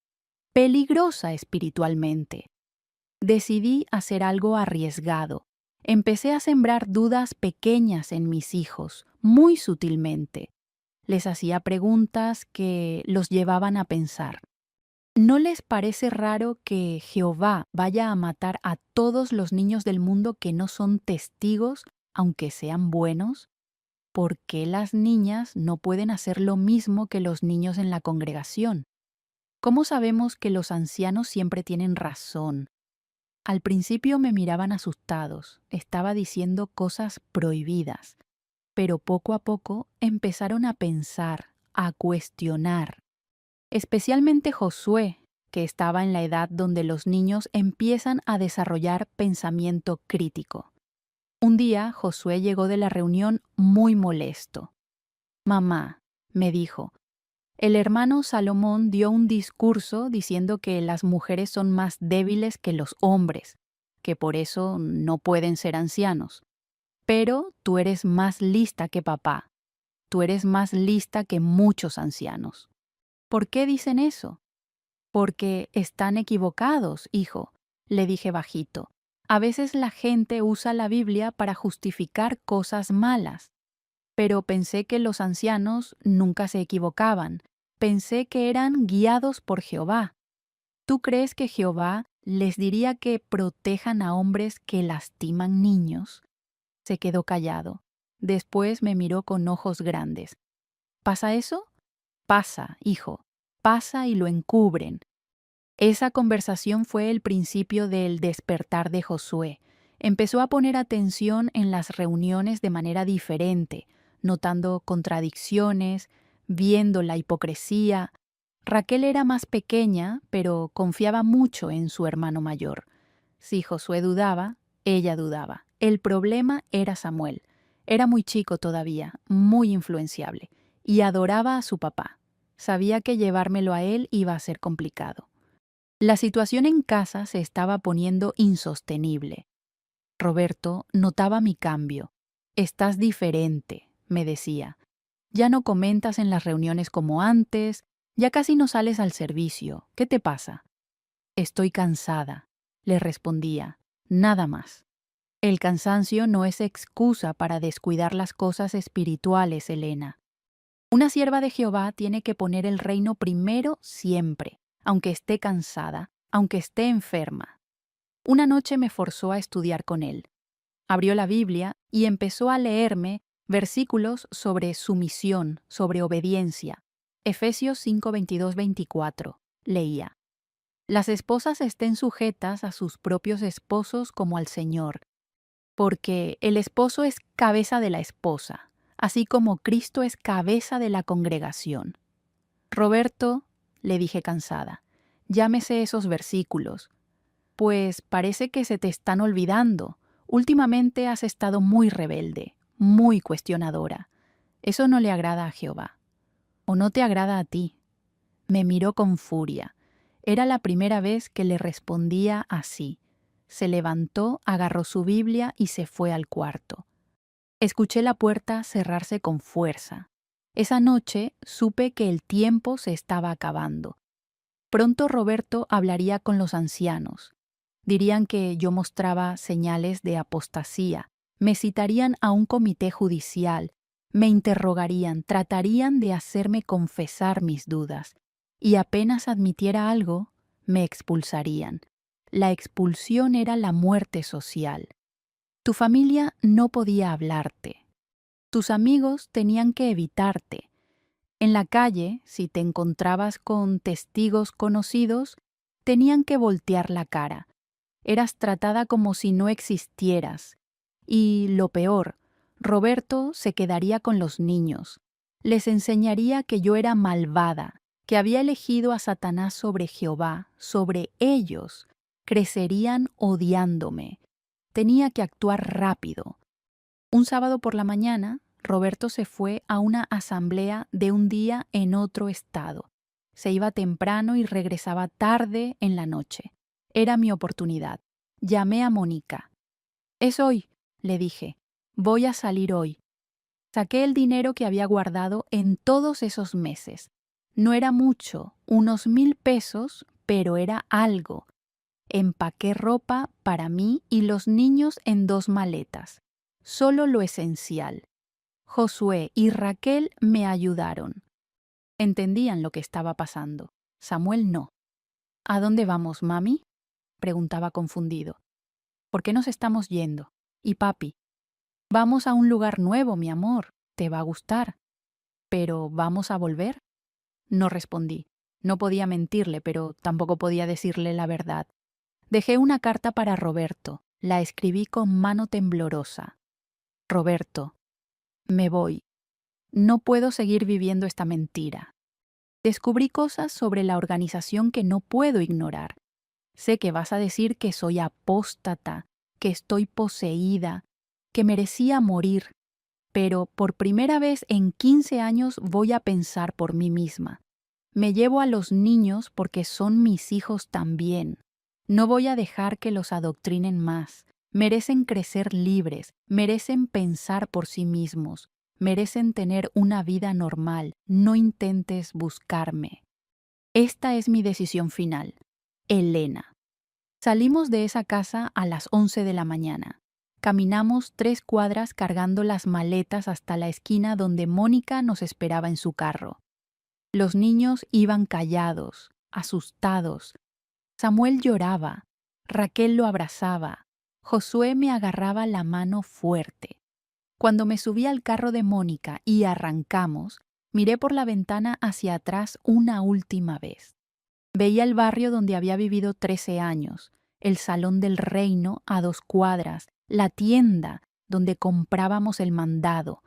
peligrosa espiritualmente. Decidí hacer algo arriesgado. Empecé a sembrar dudas pequeñas en mis hijos, muy sutilmente. Les hacía preguntas que los llevaban a pensar. ¿No les parece raro que Jehová vaya a matar a todos los niños del mundo que no son testigos, aunque sean buenos? ¿Por qué las niñas no pueden hacer lo mismo que los niños en la congregación? ¿Cómo sabemos que los ancianos siempre tienen razón? Al principio me miraban asustados, estaba diciendo cosas prohibidas, pero poco a poco empezaron a pensar, a cuestionar. Especialmente Josué, que estaba en la edad donde los niños empiezan a desarrollar pensamiento crítico. Un día Josué llegó de la reunión muy molesto. «Mamá», me dijo, «el hermano Salomón dio un discurso diciendo que las mujeres son más débiles que los hombres, que por eso no pueden ser ancianos. Pero tú eres más lista que papá. tú eres más lista que muchos ancianos. ¿Por qué dicen eso? Porque están equivocados, hijo, le dije bajito. A veces la gente usa la Biblia para justificar cosas malas. Pero pensé que los ancianos nunca se equivocaban. Pensé que eran guiados por Jehová. ¿Tú crees que Jehová les diría que protejan a hombres que lastiman niños? Se quedó callado. Después me miró con ojos grandes. ¿Pasa eso? Pasa, hijo. Pasa y lo encubren. Esa conversación fue el principio del despertar de Josué. Empezó a poner atención en las reuniones de manera diferente, notando contradicciones, viendo la hipocresía. Raquel era más pequeña, pero confiaba mucho en su hermano mayor. Si Josué dudaba, ella dudaba. El problema era Samuel. Era muy chico todavía, muy influenciable, y adoraba a su papá. Sabía que llevármelo a él iba a ser complicado. La situación en casa se estaba poniendo insostenible. Roberto notaba mi cambio. Estás diferente, me decía. Ya no comentas en las reuniones como antes, ya casi no sales al servicio. ¿Qué te pasa? Estoy cansada, le respondía. Nada más. El cansancio no es excusa para descuidar las cosas espirituales, Elena. Una sierva de Jehová tiene que poner el reino primero siempre, aunque esté cansada, aunque esté enferma. Una noche me forzó a estudiar con él. Abrió la Biblia y empezó a leerme versículos sobre sumisión, sobre obediencia. Efesios 5:22-24. Leía: Las esposas estén sujetas a sus propios esposos como al Señor, porque el esposo es cabeza de la esposa, así como Cristo es cabeza de la congregación. Roberto, le dije cansada, llámese esos versículos. Pues parece que se te están olvidando. Últimamente has estado muy rebelde, muy cuestionadora. Eso no le agrada a Jehová. ¿O no te agrada a ti? Me miró con furia. Era la primera vez que le respondía así. Se levantó, agarró su Biblia y se fue al cuarto. Escuché la puerta cerrarse con fuerza. Esa noche supe que el tiempo se estaba acabando. Pronto Roberto hablaría con los ancianos. Dirían que yo mostraba señales de apostasía. Me citarían a un comité judicial. Me interrogarían, tratarían de hacerme confesar mis dudas. Y apenas admitiera algo, me expulsarían. La expulsión era la muerte social. Tu familia no podía hablarte. Tus amigos tenían que evitarte. En la calle, si te encontrabas con testigos conocidos, tenían que voltear la cara. Eras tratada como si no existieras. Y lo peor, Roberto se quedaría con los niños. Les enseñaría que yo era malvada, que había elegido a Satanás sobre Jehová, sobre ellos. Crecerían odiándome. Tenía que actuar rápido. Un sábado por la mañana, Roberto se fue a una asamblea de un día en otro estado. Se iba temprano y regresaba tarde en la noche. Era mi oportunidad. Llamé a Mónica. «Es hoy», le dije. «Voy a salir hoy». Saqué el dinero que había guardado en todos esos meses. No era mucho, unos 1,000 pesos, pero era algo. Empaqué ropa para mí y los niños en 2 maletas. Solo lo esencial. Josué y Raquel me ayudaron. Entendían lo que estaba pasando. Samuel no. «¿A dónde vamos, mami?», preguntaba confundido. «¿Por qué nos estamos yendo? ¿Y papi?» «Vamos a un lugar nuevo, mi amor. Te va a gustar». «¿Pero vamos a volver?». No respondí. No podía mentirle, pero tampoco podía decirle la verdad. Dejé una carta para Roberto. La escribí con mano temblorosa. «Roberto, me voy. No puedo seguir viviendo esta mentira. Descubrí cosas sobre la organización que no puedo ignorar. Sé que vas a decir que soy apóstata, que estoy poseída, que merecía morir, pero por primera vez en 15 años voy a pensar por mí misma. Me llevo a los niños porque son mis hijos también. No voy a dejar que los adoctrinen más. Merecen crecer libres, merecen pensar por sí mismos. Merecen tener una vida normal. No intentes buscarme. Esta es mi decisión final. Elena. Salimos de esa casa a las 11 de la mañana. Caminamos 3 cuadras cargando las maletas hasta la esquina donde Mónica nos esperaba en su carro. Los niños iban callados, asustados. Samuel lloraba. Raquel lo abrazaba. Josué me agarraba la mano fuerte. Cuando me subí al carro de Mónica y arrancamos, miré por la ventana hacia atrás una última vez. Veía el barrio donde había vivido 13 años, el salón del reino a 2 cuadras, la tienda donde comprábamos el mandado,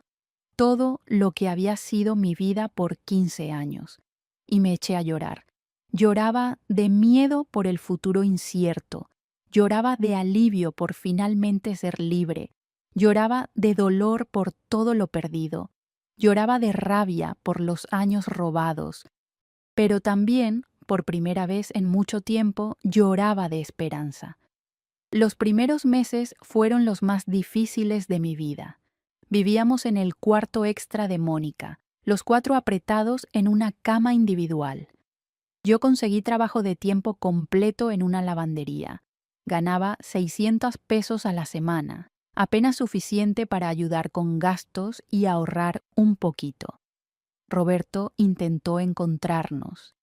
todo lo que había sido mi vida por 15 años. Y me eché a llorar. Lloraba de miedo por el futuro incierto. Lloraba de alivio por finalmente ser libre. Lloraba de dolor por todo lo perdido. Lloraba de rabia por los años robados. Pero también, por primera vez en mucho tiempo, lloraba de esperanza. Los primeros meses fueron los más difíciles de mi vida. Vivíamos en el cuarto extra de Mónica, los 4 apretados en una cama individual. Yo conseguí trabajo de tiempo completo en una lavandería. Ganaba 600 pesos a la semana, apenas suficiente para ayudar con gastos y ahorrar un poquito. Roberto intentó encontrarnos.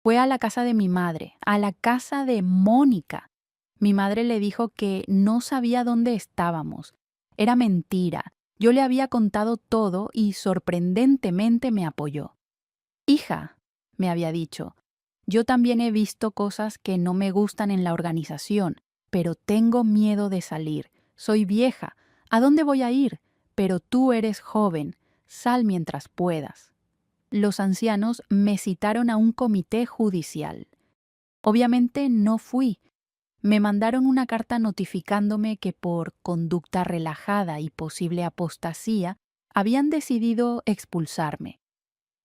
Fue a la casa de mi madre, a la casa de Mónica. Mi madre le dijo que no sabía dónde estábamos. Era mentira. Yo le había contado todo y sorprendentemente me apoyó. Hija, me había dicho, yo también he visto cosas que no me gustan en la organización, pero tengo miedo de salir. Soy vieja. ¿A dónde voy a ir? Pero tú eres joven. Sal mientras puedas. Los ancianos me citaron a un comité judicial. Obviamente no fui. Me mandaron una carta notificándome que por conducta relajada y posible apostasía habían decidido expulsarme.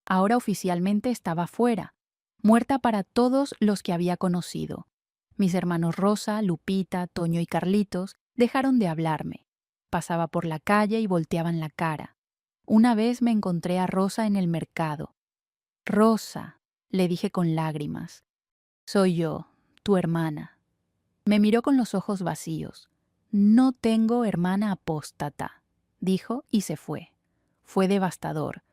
Ahora oficialmente estaba fuera, muerta para todos los que había conocido. Mis hermanos Rosa, Lupita, Toño y Carlitos dejaron de hablarme. Pasaba por la calle y volteaban la cara. Una vez me encontré a Rosa en el mercado. Rosa, le dije con lágrimas, soy yo, tu hermana. Me miró con los ojos vacíos. No tengo hermana apóstata, dijo y se fue. Fue devastador,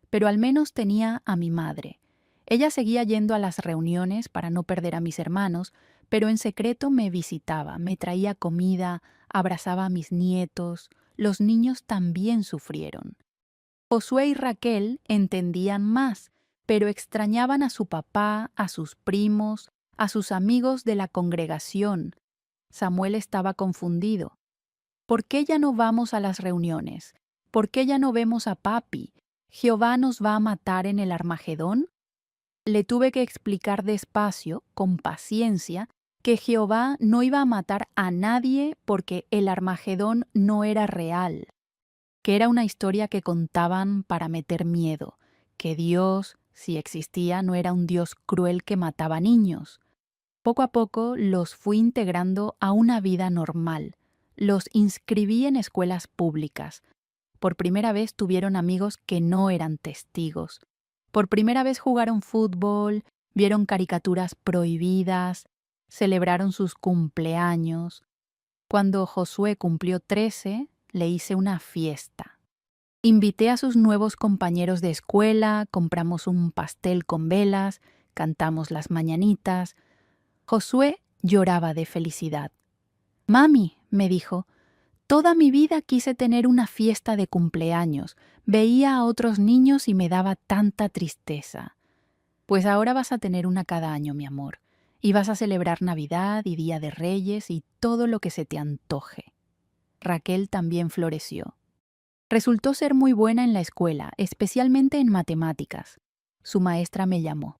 pero al menos tenía a mi madre. Ella seguía yendo a las reuniones para no perder a mis hermanos, pero en secreto me visitaba, me traía comida, abrazaba a mis nietos. Los niños también sufrieron. Josué y Raquel entendían más, pero extrañaban a su papá, a sus primos, a sus amigos de la congregación. Samuel estaba confundido. ¿Por qué ya no vamos a las reuniones? ¿Por qué ya no vemos a papi? ¿Jehová nos va a matar en el Armagedón? Le tuve que explicar despacio, con paciencia, que Jehová no iba a matar a nadie porque el Armagedón no era real, que era una historia que contaban para meter miedo, que Dios, si existía, no era un Dios cruel que mataba niños. Poco a poco los fui integrando a una vida normal. Los inscribí en escuelas públicas. Por primera vez tuvieron amigos que no eran testigos. Por primera vez jugaron fútbol, vieron caricaturas prohibidas, celebraron sus cumpleaños. Cuando Josué cumplió 13, le hice una fiesta. Invité a sus nuevos compañeros de escuela, compramos un pastel con velas, cantamos las mañanitas. Josué lloraba de felicidad. Mami, me dijo, toda mi vida quise tener una fiesta de cumpleaños. Veía a otros niños y me daba tanta tristeza. Pues ahora vas a tener una cada año, mi amor, y vas a celebrar Navidad y Día de Reyes y todo lo que se te antoje. Raquel también floreció. Resultó ser muy buena en la escuela, especialmente en matemáticas. Su maestra me llamó.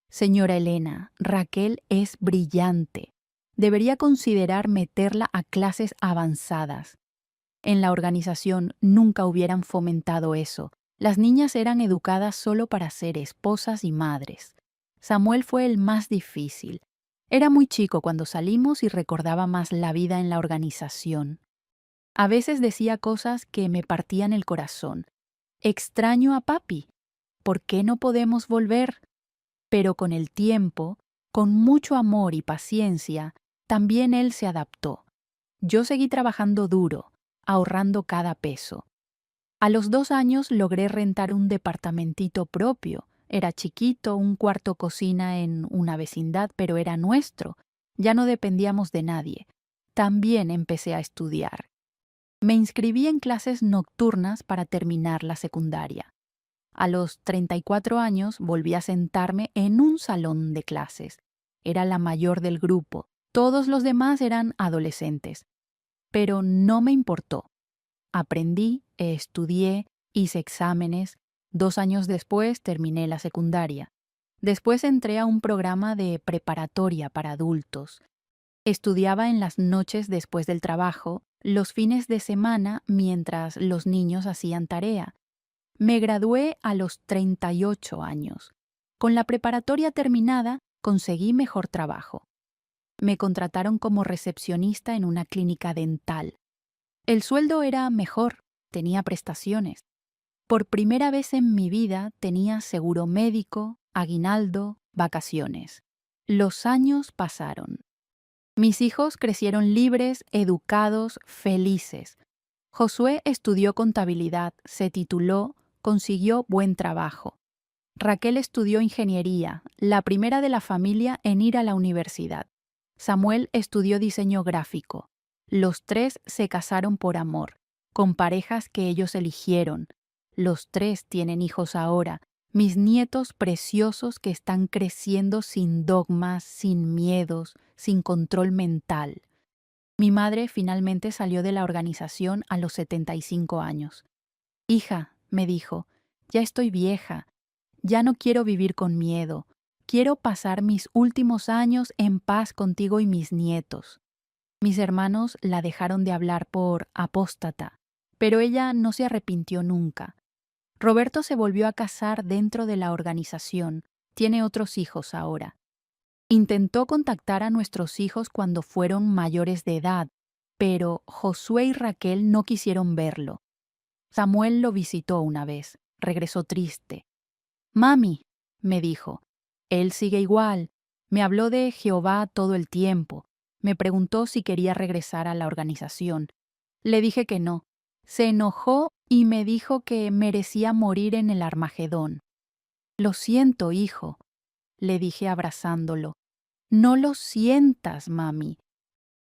Señora Elena, Raquel es brillante. Debería considerar meterla a clases avanzadas. En la organización nunca hubieran fomentado eso. Las niñas eran educadas solo para ser esposas y madres. Samuel fue el más difícil. Era muy chico cuando salimos y recordaba más la vida en la organización. A veces decía cosas que me partían el corazón. Extraño a papi. ¿Por qué no podemos volver? Pero con el tiempo, con mucho amor y paciencia, también él se adaptó. Yo seguí trabajando duro, ahorrando cada peso. A los 2 años logré rentar un departamentito propio. Era chiquito, un cuarto cocina en una vecindad, pero era nuestro. Ya no dependíamos de nadie. También empecé a estudiar. Me inscribí en clases nocturnas para terminar la secundaria. A los 34 años volví a sentarme en un salón de clases. Era la mayor del grupo. Todos los demás eran adolescentes. Pero no me importó. Aprendí, estudié, hice exámenes. 2 años después terminé la secundaria. Después entré a un programa de preparatoria para adultos. Estudiaba en las noches después del trabajo, los fines de semana mientras los niños hacían tarea. Me gradué a los 38 años. Con la preparatoria terminada, conseguí mejor trabajo. Me contrataron como recepcionista en una clínica dental. El sueldo era mejor, tenía prestaciones. Por primera vez en mi vida tenía seguro médico, aguinaldo, vacaciones. Los años pasaron. Mis hijos crecieron libres, educados, felices. Josué estudió contabilidad, se tituló, consiguió buen trabajo. Raquel estudió ingeniería, la primera de la familia en ir a la universidad. Samuel estudió diseño gráfico. Los 3 se casaron por amor, con parejas que ellos eligieron. Los 3 tienen hijos ahora, mis nietos preciosos que están creciendo sin dogmas, sin miedos, sin control mental. Mi madre finalmente salió de la organización a los 75 años. Hija, me dijo, ya estoy vieja, ya no quiero vivir con miedo, quiero pasar mis últimos años en paz contigo y mis nietos. Mis hermanos la dejaron de hablar por apóstata, pero ella no se arrepintió nunca. Roberto se volvió a casar dentro de la organización, tiene otros hijos ahora. Intentó contactar a nuestros hijos cuando fueron mayores de edad, pero Josué y Raquel no quisieron verlo. Samuel lo visitó una vez, regresó triste. Mami, me dijo, él sigue igual, me habló de Jehová todo el tiempo, me preguntó si quería regresar a la organización. Le dije que no. Se enojó y me dijo que merecía morir en el Armagedón. Lo siento, hijo, le dije abrazándolo. No lo sientas, mami.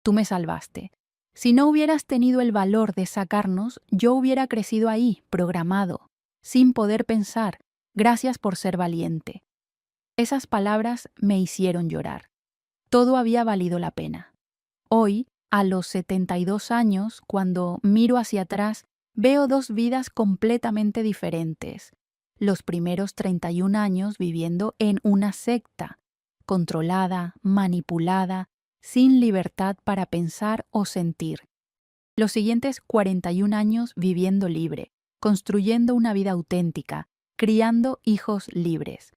Tú me salvaste. Si no hubieras tenido el valor de sacarnos, yo hubiera crecido ahí, programado, sin poder pensar. Gracias por ser valiente. Esas palabras me hicieron llorar. Todo había valido la pena. Hoy, a los 72 años, cuando miro hacia atrás, veo 2 vidas completamente diferentes. Los primeros 31 años viviendo en una secta, controlada, manipulada, sin libertad para pensar o sentir. Los siguientes 41 años viviendo libre, construyendo una vida auténtica, criando hijos libres.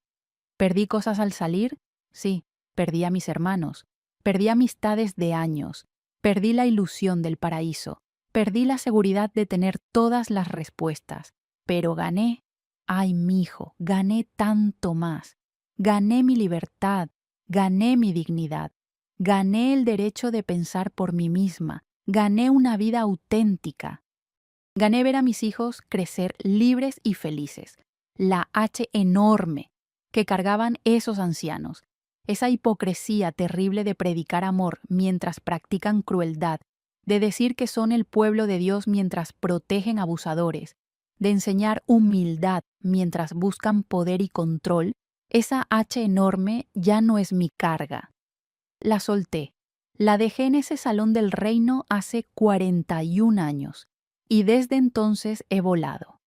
¿Perdí cosas al salir? Sí, perdí a mis hermanos, perdí amistades de años, perdí la ilusión del paraíso, perdí la seguridad de tener todas las respuestas, pero gané, ay mijo, gané tanto más. Gané mi libertad, gané mi dignidad, gané el derecho de pensar por mí misma, gané una vida auténtica. Gané ver a mis hijos crecer libres y felices. La H enorme que cargaban esos ancianos, esa hipocresía terrible de predicar amor mientras practican crueldad, de decir que son el pueblo de Dios mientras protegen abusadores, de enseñar humildad mientras buscan poder y control, esa H enorme ya no es mi carga. La solté, la dejé en ese salón del reino hace 41 años, y desde entonces he volado.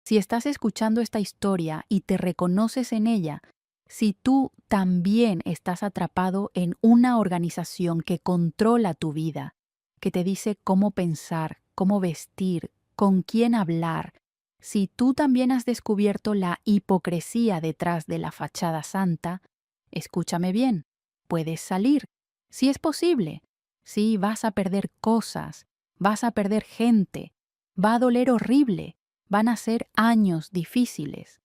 Si estás escuchando esta historia y te reconoces en ella, si tú también estás atrapado en una organización que controla tu vida, que te dice cómo pensar, cómo vestir, con quién hablar, si tú también has descubierto la hipocresía detrás de la fachada santa, escúchame bien, puedes salir, si es posible. Sí, vas a perder cosas, vas a perder gente, va a doler horrible, Van a ser años difíciles.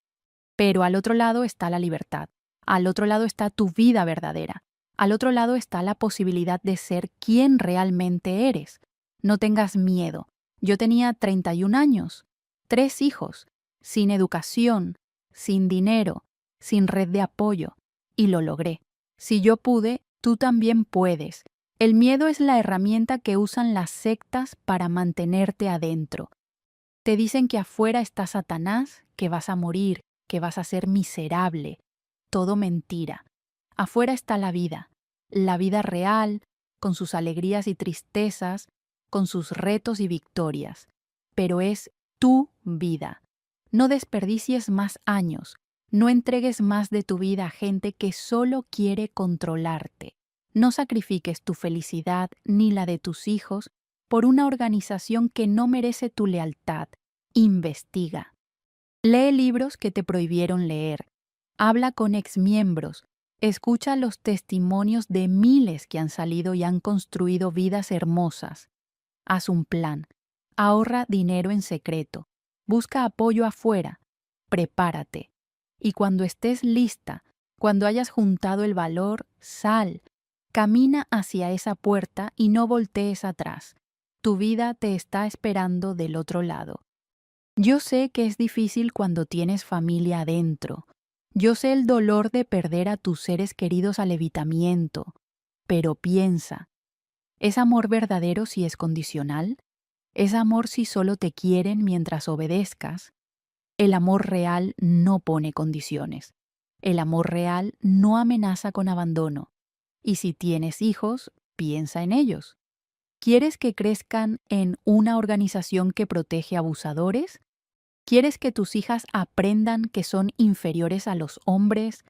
Pero al otro lado está la libertad. Al otro lado está tu vida verdadera. Al otro lado está la posibilidad de ser quien realmente eres. No tengas miedo. Yo tenía 31 años, 3 hijos, sin educación, sin dinero, sin red de apoyo, y lo logré. Si yo pude, tú también puedes. El miedo es la herramienta que usan las sectas para mantenerte adentro. Te dicen que afuera está Satanás, que vas a morir, que vas a ser miserable. Todo mentira. Afuera está la vida real, con sus alegrías y tristezas, con sus retos y victorias. Pero es tu vida. No desperdicies más años, no entregues más de tu vida a gente que solo quiere controlarte. No sacrifiques tu felicidad ni la de tus hijos por una organización que no merece tu lealtad. Investiga. Lee libros que te prohibieron leer. Habla con exmiembros. Escucha los testimonios de miles que han salido y han construido vidas hermosas. Haz un plan. Ahorra dinero en secreto. Busca apoyo afuera. Prepárate. Y cuando estés lista, cuando hayas juntado el valor, sal. Camina hacia esa puerta y no voltees atrás. Tu vida te está esperando del otro lado. Yo sé que es difícil cuando tienes familia adentro. Yo sé el dolor de perder a tus seres queridos al evitamiento. Pero piensa, ¿es amor verdadero si es condicional? ¿Es amor si solo te quieren mientras obedezcas? El amor real no pone condiciones. El amor real no amenaza con abandono. Y si tienes hijos, piensa en ellos. ¿Quieres que crezcan en una organización que protege abusadores? ¿Quieres que tus hijas aprendan que son inferiores a los hombres?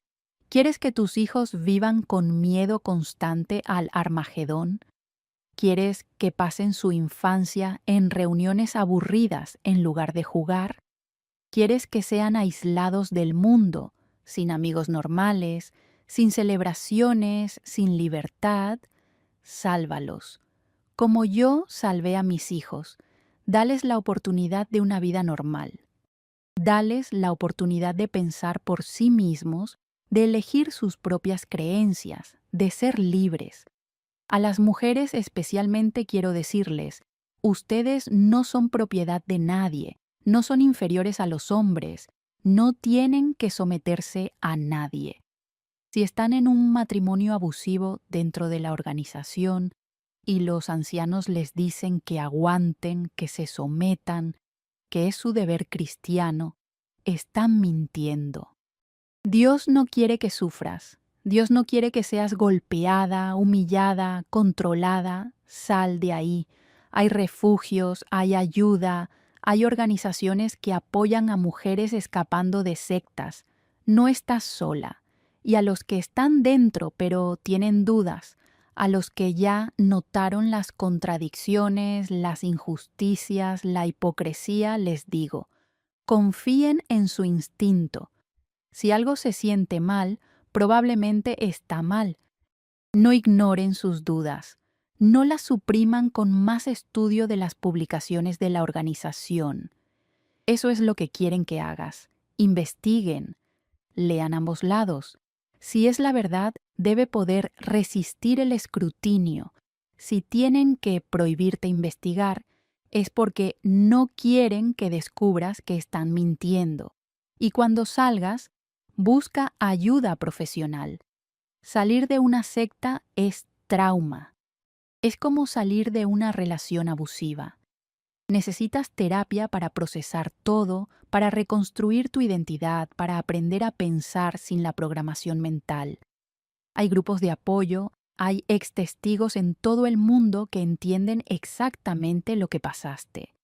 ¿Quieres que tus hijos vivan con miedo constante al Armagedón? ¿Quieres que pasen su infancia en reuniones aburridas en lugar de jugar? ¿Quieres que sean aislados del mundo, sin amigos normales, sin celebraciones, sin libertad? Sálvalos. Como yo salvé a mis hijos, dales la oportunidad de una vida normal. Dales la oportunidad de pensar por sí mismos, de elegir sus propias creencias, de ser libres. A las mujeres especialmente quiero decirles, ustedes no son propiedad de nadie, no son inferiores a los hombres, no tienen que someterse a nadie. Si están en un matrimonio abusivo dentro de la organización y los ancianos les dicen que aguanten, que se sometan, que es su deber cristiano, están mintiendo. Dios no quiere que sufras. Dios no quiere que seas golpeada, humillada, controlada. Sal de ahí. Hay refugios, hay ayuda, hay organizaciones que apoyan a mujeres escapando de sectas. No estás sola. Y a los que están dentro pero tienen dudas, a los que ya notaron las contradicciones, las injusticias, la hipocresía, les digo, confíen en su instinto. Si algo se siente mal, probablemente está mal. No ignoren sus dudas. No las supriman con más estudio de las publicaciones de la organización. Eso es lo que quieren que hagas. Investiguen. Lean ambos lados. Si es la verdad, debe poder resistir el escrutinio. Si tienen que prohibirte investigar, es porque no quieren que descubras que están mintiendo. Y cuando salgas, busca ayuda profesional. Salir de una secta es trauma. Es como salir de una relación abusiva. Necesitas terapia para procesar todo, para reconstruir tu identidad, para aprender a pensar sin la programación mental. Hay grupos de apoyo, hay ex testigos en todo el mundo que entienden exactamente lo que pasaste.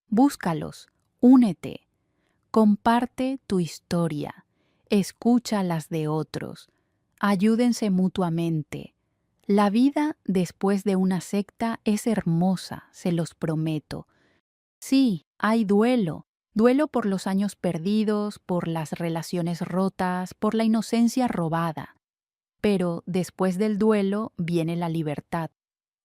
Búscalos, únete, comparte tu historia, escucha las de otros, ayúdense mutuamente. La vida después de una secta es hermosa, se los prometo. Sí, hay duelo, duelo por los años perdidos, por las relaciones rotas, por la inocencia robada. Pero después del duelo viene la libertad.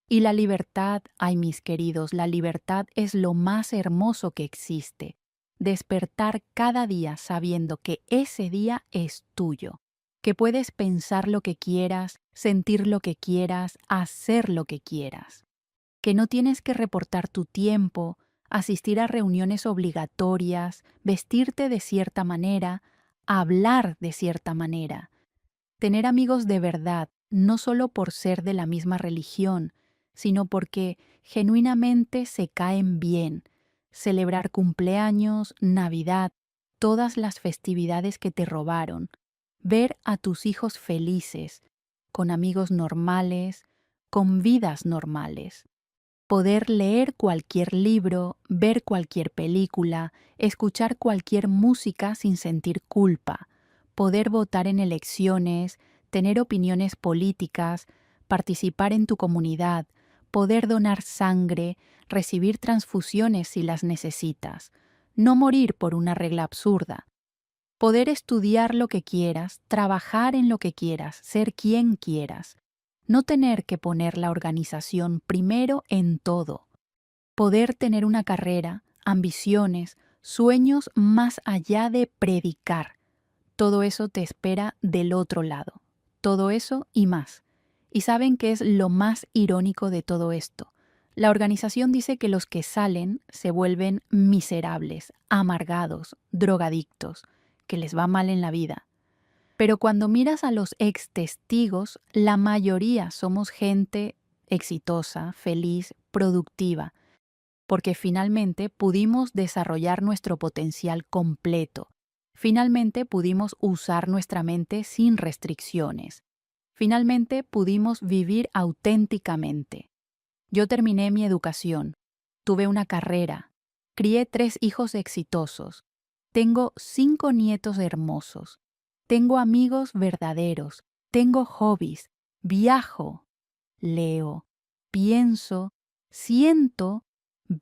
Y la libertad, ay mis queridos, la libertad es lo más hermoso que existe. despertar cada día sabiendo que ese día es tuyo, que puedes pensar lo que quieras, sentir lo que quieras, hacer lo que quieras, que no tienes que reportar tu tiempo, asistir a reuniones obligatorias, vestirte de cierta manera, hablar de cierta manera, tener amigos de verdad, no solo por ser de la misma religión, sino porque genuinamente se caen bien, celebrar cumpleaños, Navidad, todas las festividades que te robaron, ver a tus hijos felices, con amigos normales, con vidas normales. Poder leer cualquier libro, ver cualquier película, escuchar cualquier música sin sentir culpa, poder votar en elecciones, tener opiniones políticas, participar en tu comunidad, poder donar sangre, recibir transfusiones si las necesitas, no morir por una regla absurda, poder estudiar lo que quieras, trabajar en lo que quieras, ser quien quieras, no tener que poner la organización primero en todo, poder tener una carrera, ambiciones, sueños más allá de predicar. Todo eso te espera del otro lado. Todo eso y más. ¿Y saben qué es lo más irónico de todo esto? La organización dice que los que salen se vuelven miserables, amargados, drogadictos, que les va mal en la vida. Pero cuando miras a los ex testigos, la mayoría somos gente exitosa, feliz, productiva, porque finalmente pudimos desarrollar nuestro potencial completo. Finalmente pudimos usar nuestra mente sin restricciones. Finalmente pudimos vivir auténticamente. Yo terminé mi educación, tuve una carrera, crié 3 hijos exitosos, tengo 5 nietos hermosos, tengo amigos verdaderos, tengo hobbies, viajo, leo, pienso, siento,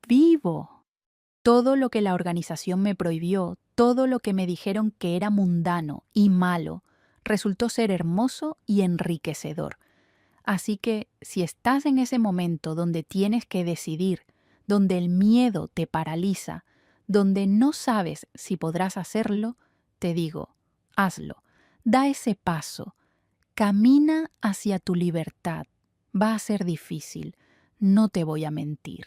vivo. Todo lo que la organización me prohibió, todo lo que me dijeron que era mundano y malo, resultó ser hermoso y enriquecedor. Así que si estás en ese momento donde tienes que decidir, donde el miedo te paraliza, donde no sabes si podrás hacerlo, te digo, hazlo. Da ese paso. Camina hacia tu libertad. Va a ser difícil, no te voy a mentir.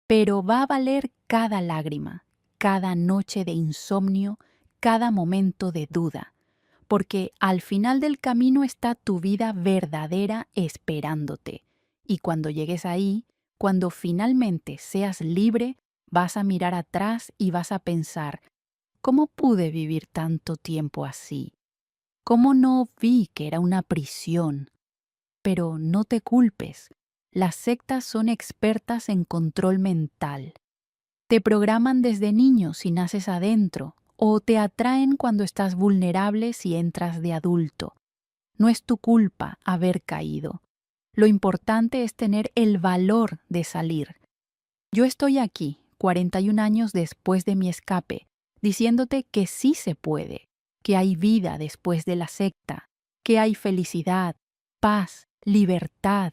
Pero va a valer cada lágrima, cada noche de insomnio, cada momento de duda, porque al final del camino está tu vida verdadera esperándote. Y cuando llegues ahí, cuando finalmente seas libre, vas a mirar atrás y vas a pensar, ¿cómo pude vivir tanto tiempo así? ¿Cómo no vi que era una prisión? Pero no te culpes. Las sectas son expertas en control mental. Te programan desde niño si naces adentro, o te atraen cuando estás vulnerable si entras de adulto. No es tu culpa haber caído. Lo importante es tener el valor de salir. Yo estoy aquí, 41 años después de mi escape, diciéndote que sí se puede, que hay vida después de la secta, que hay felicidad, paz, libertad.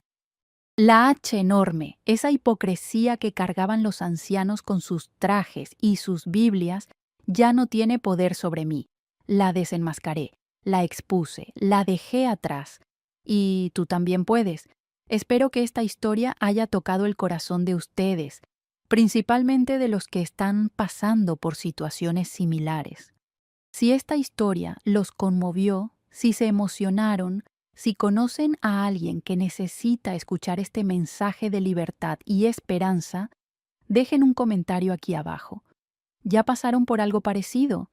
La H enorme, esa hipocresía que cargaban los ancianos con sus trajes y sus Biblias, ya no tiene poder sobre mí. La desenmascaré, la expuse, la dejé atrás. Y tú también puedes. Espero que esta historia haya tocado el corazón de ustedes, principalmente de los que están pasando por situaciones similares. Si esta historia los conmovió, si se emocionaron, si conocen a alguien que necesita escuchar este mensaje de libertad y esperanza, dejen un comentario aquí abajo. ¿Ya pasaron por algo parecido?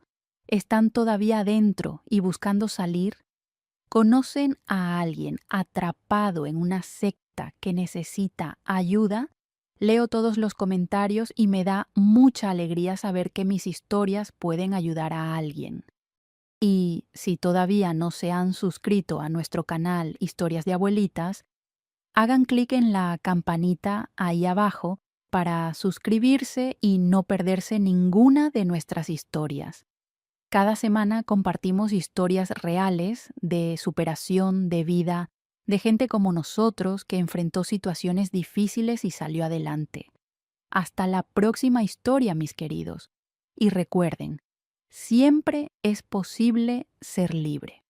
¿Están todavía adentro y buscando salir? ¿Conocen a alguien atrapado en una secta que necesita ayuda? Leo todos los comentarios y me da mucha alegría saber que mis historias pueden ayudar a alguien. Y si todavía no se han suscrito a nuestro canal Historias de Abuelitas, hagan clic en la campanita ahí abajo para suscribirse y no perderse ninguna de nuestras historias. Cada semana compartimos historias reales de superación, de vida, de gente como nosotros que enfrentó situaciones difíciles y salió adelante. Hasta la próxima historia, mis queridos. Y recuerden, siempre es posible ser libre.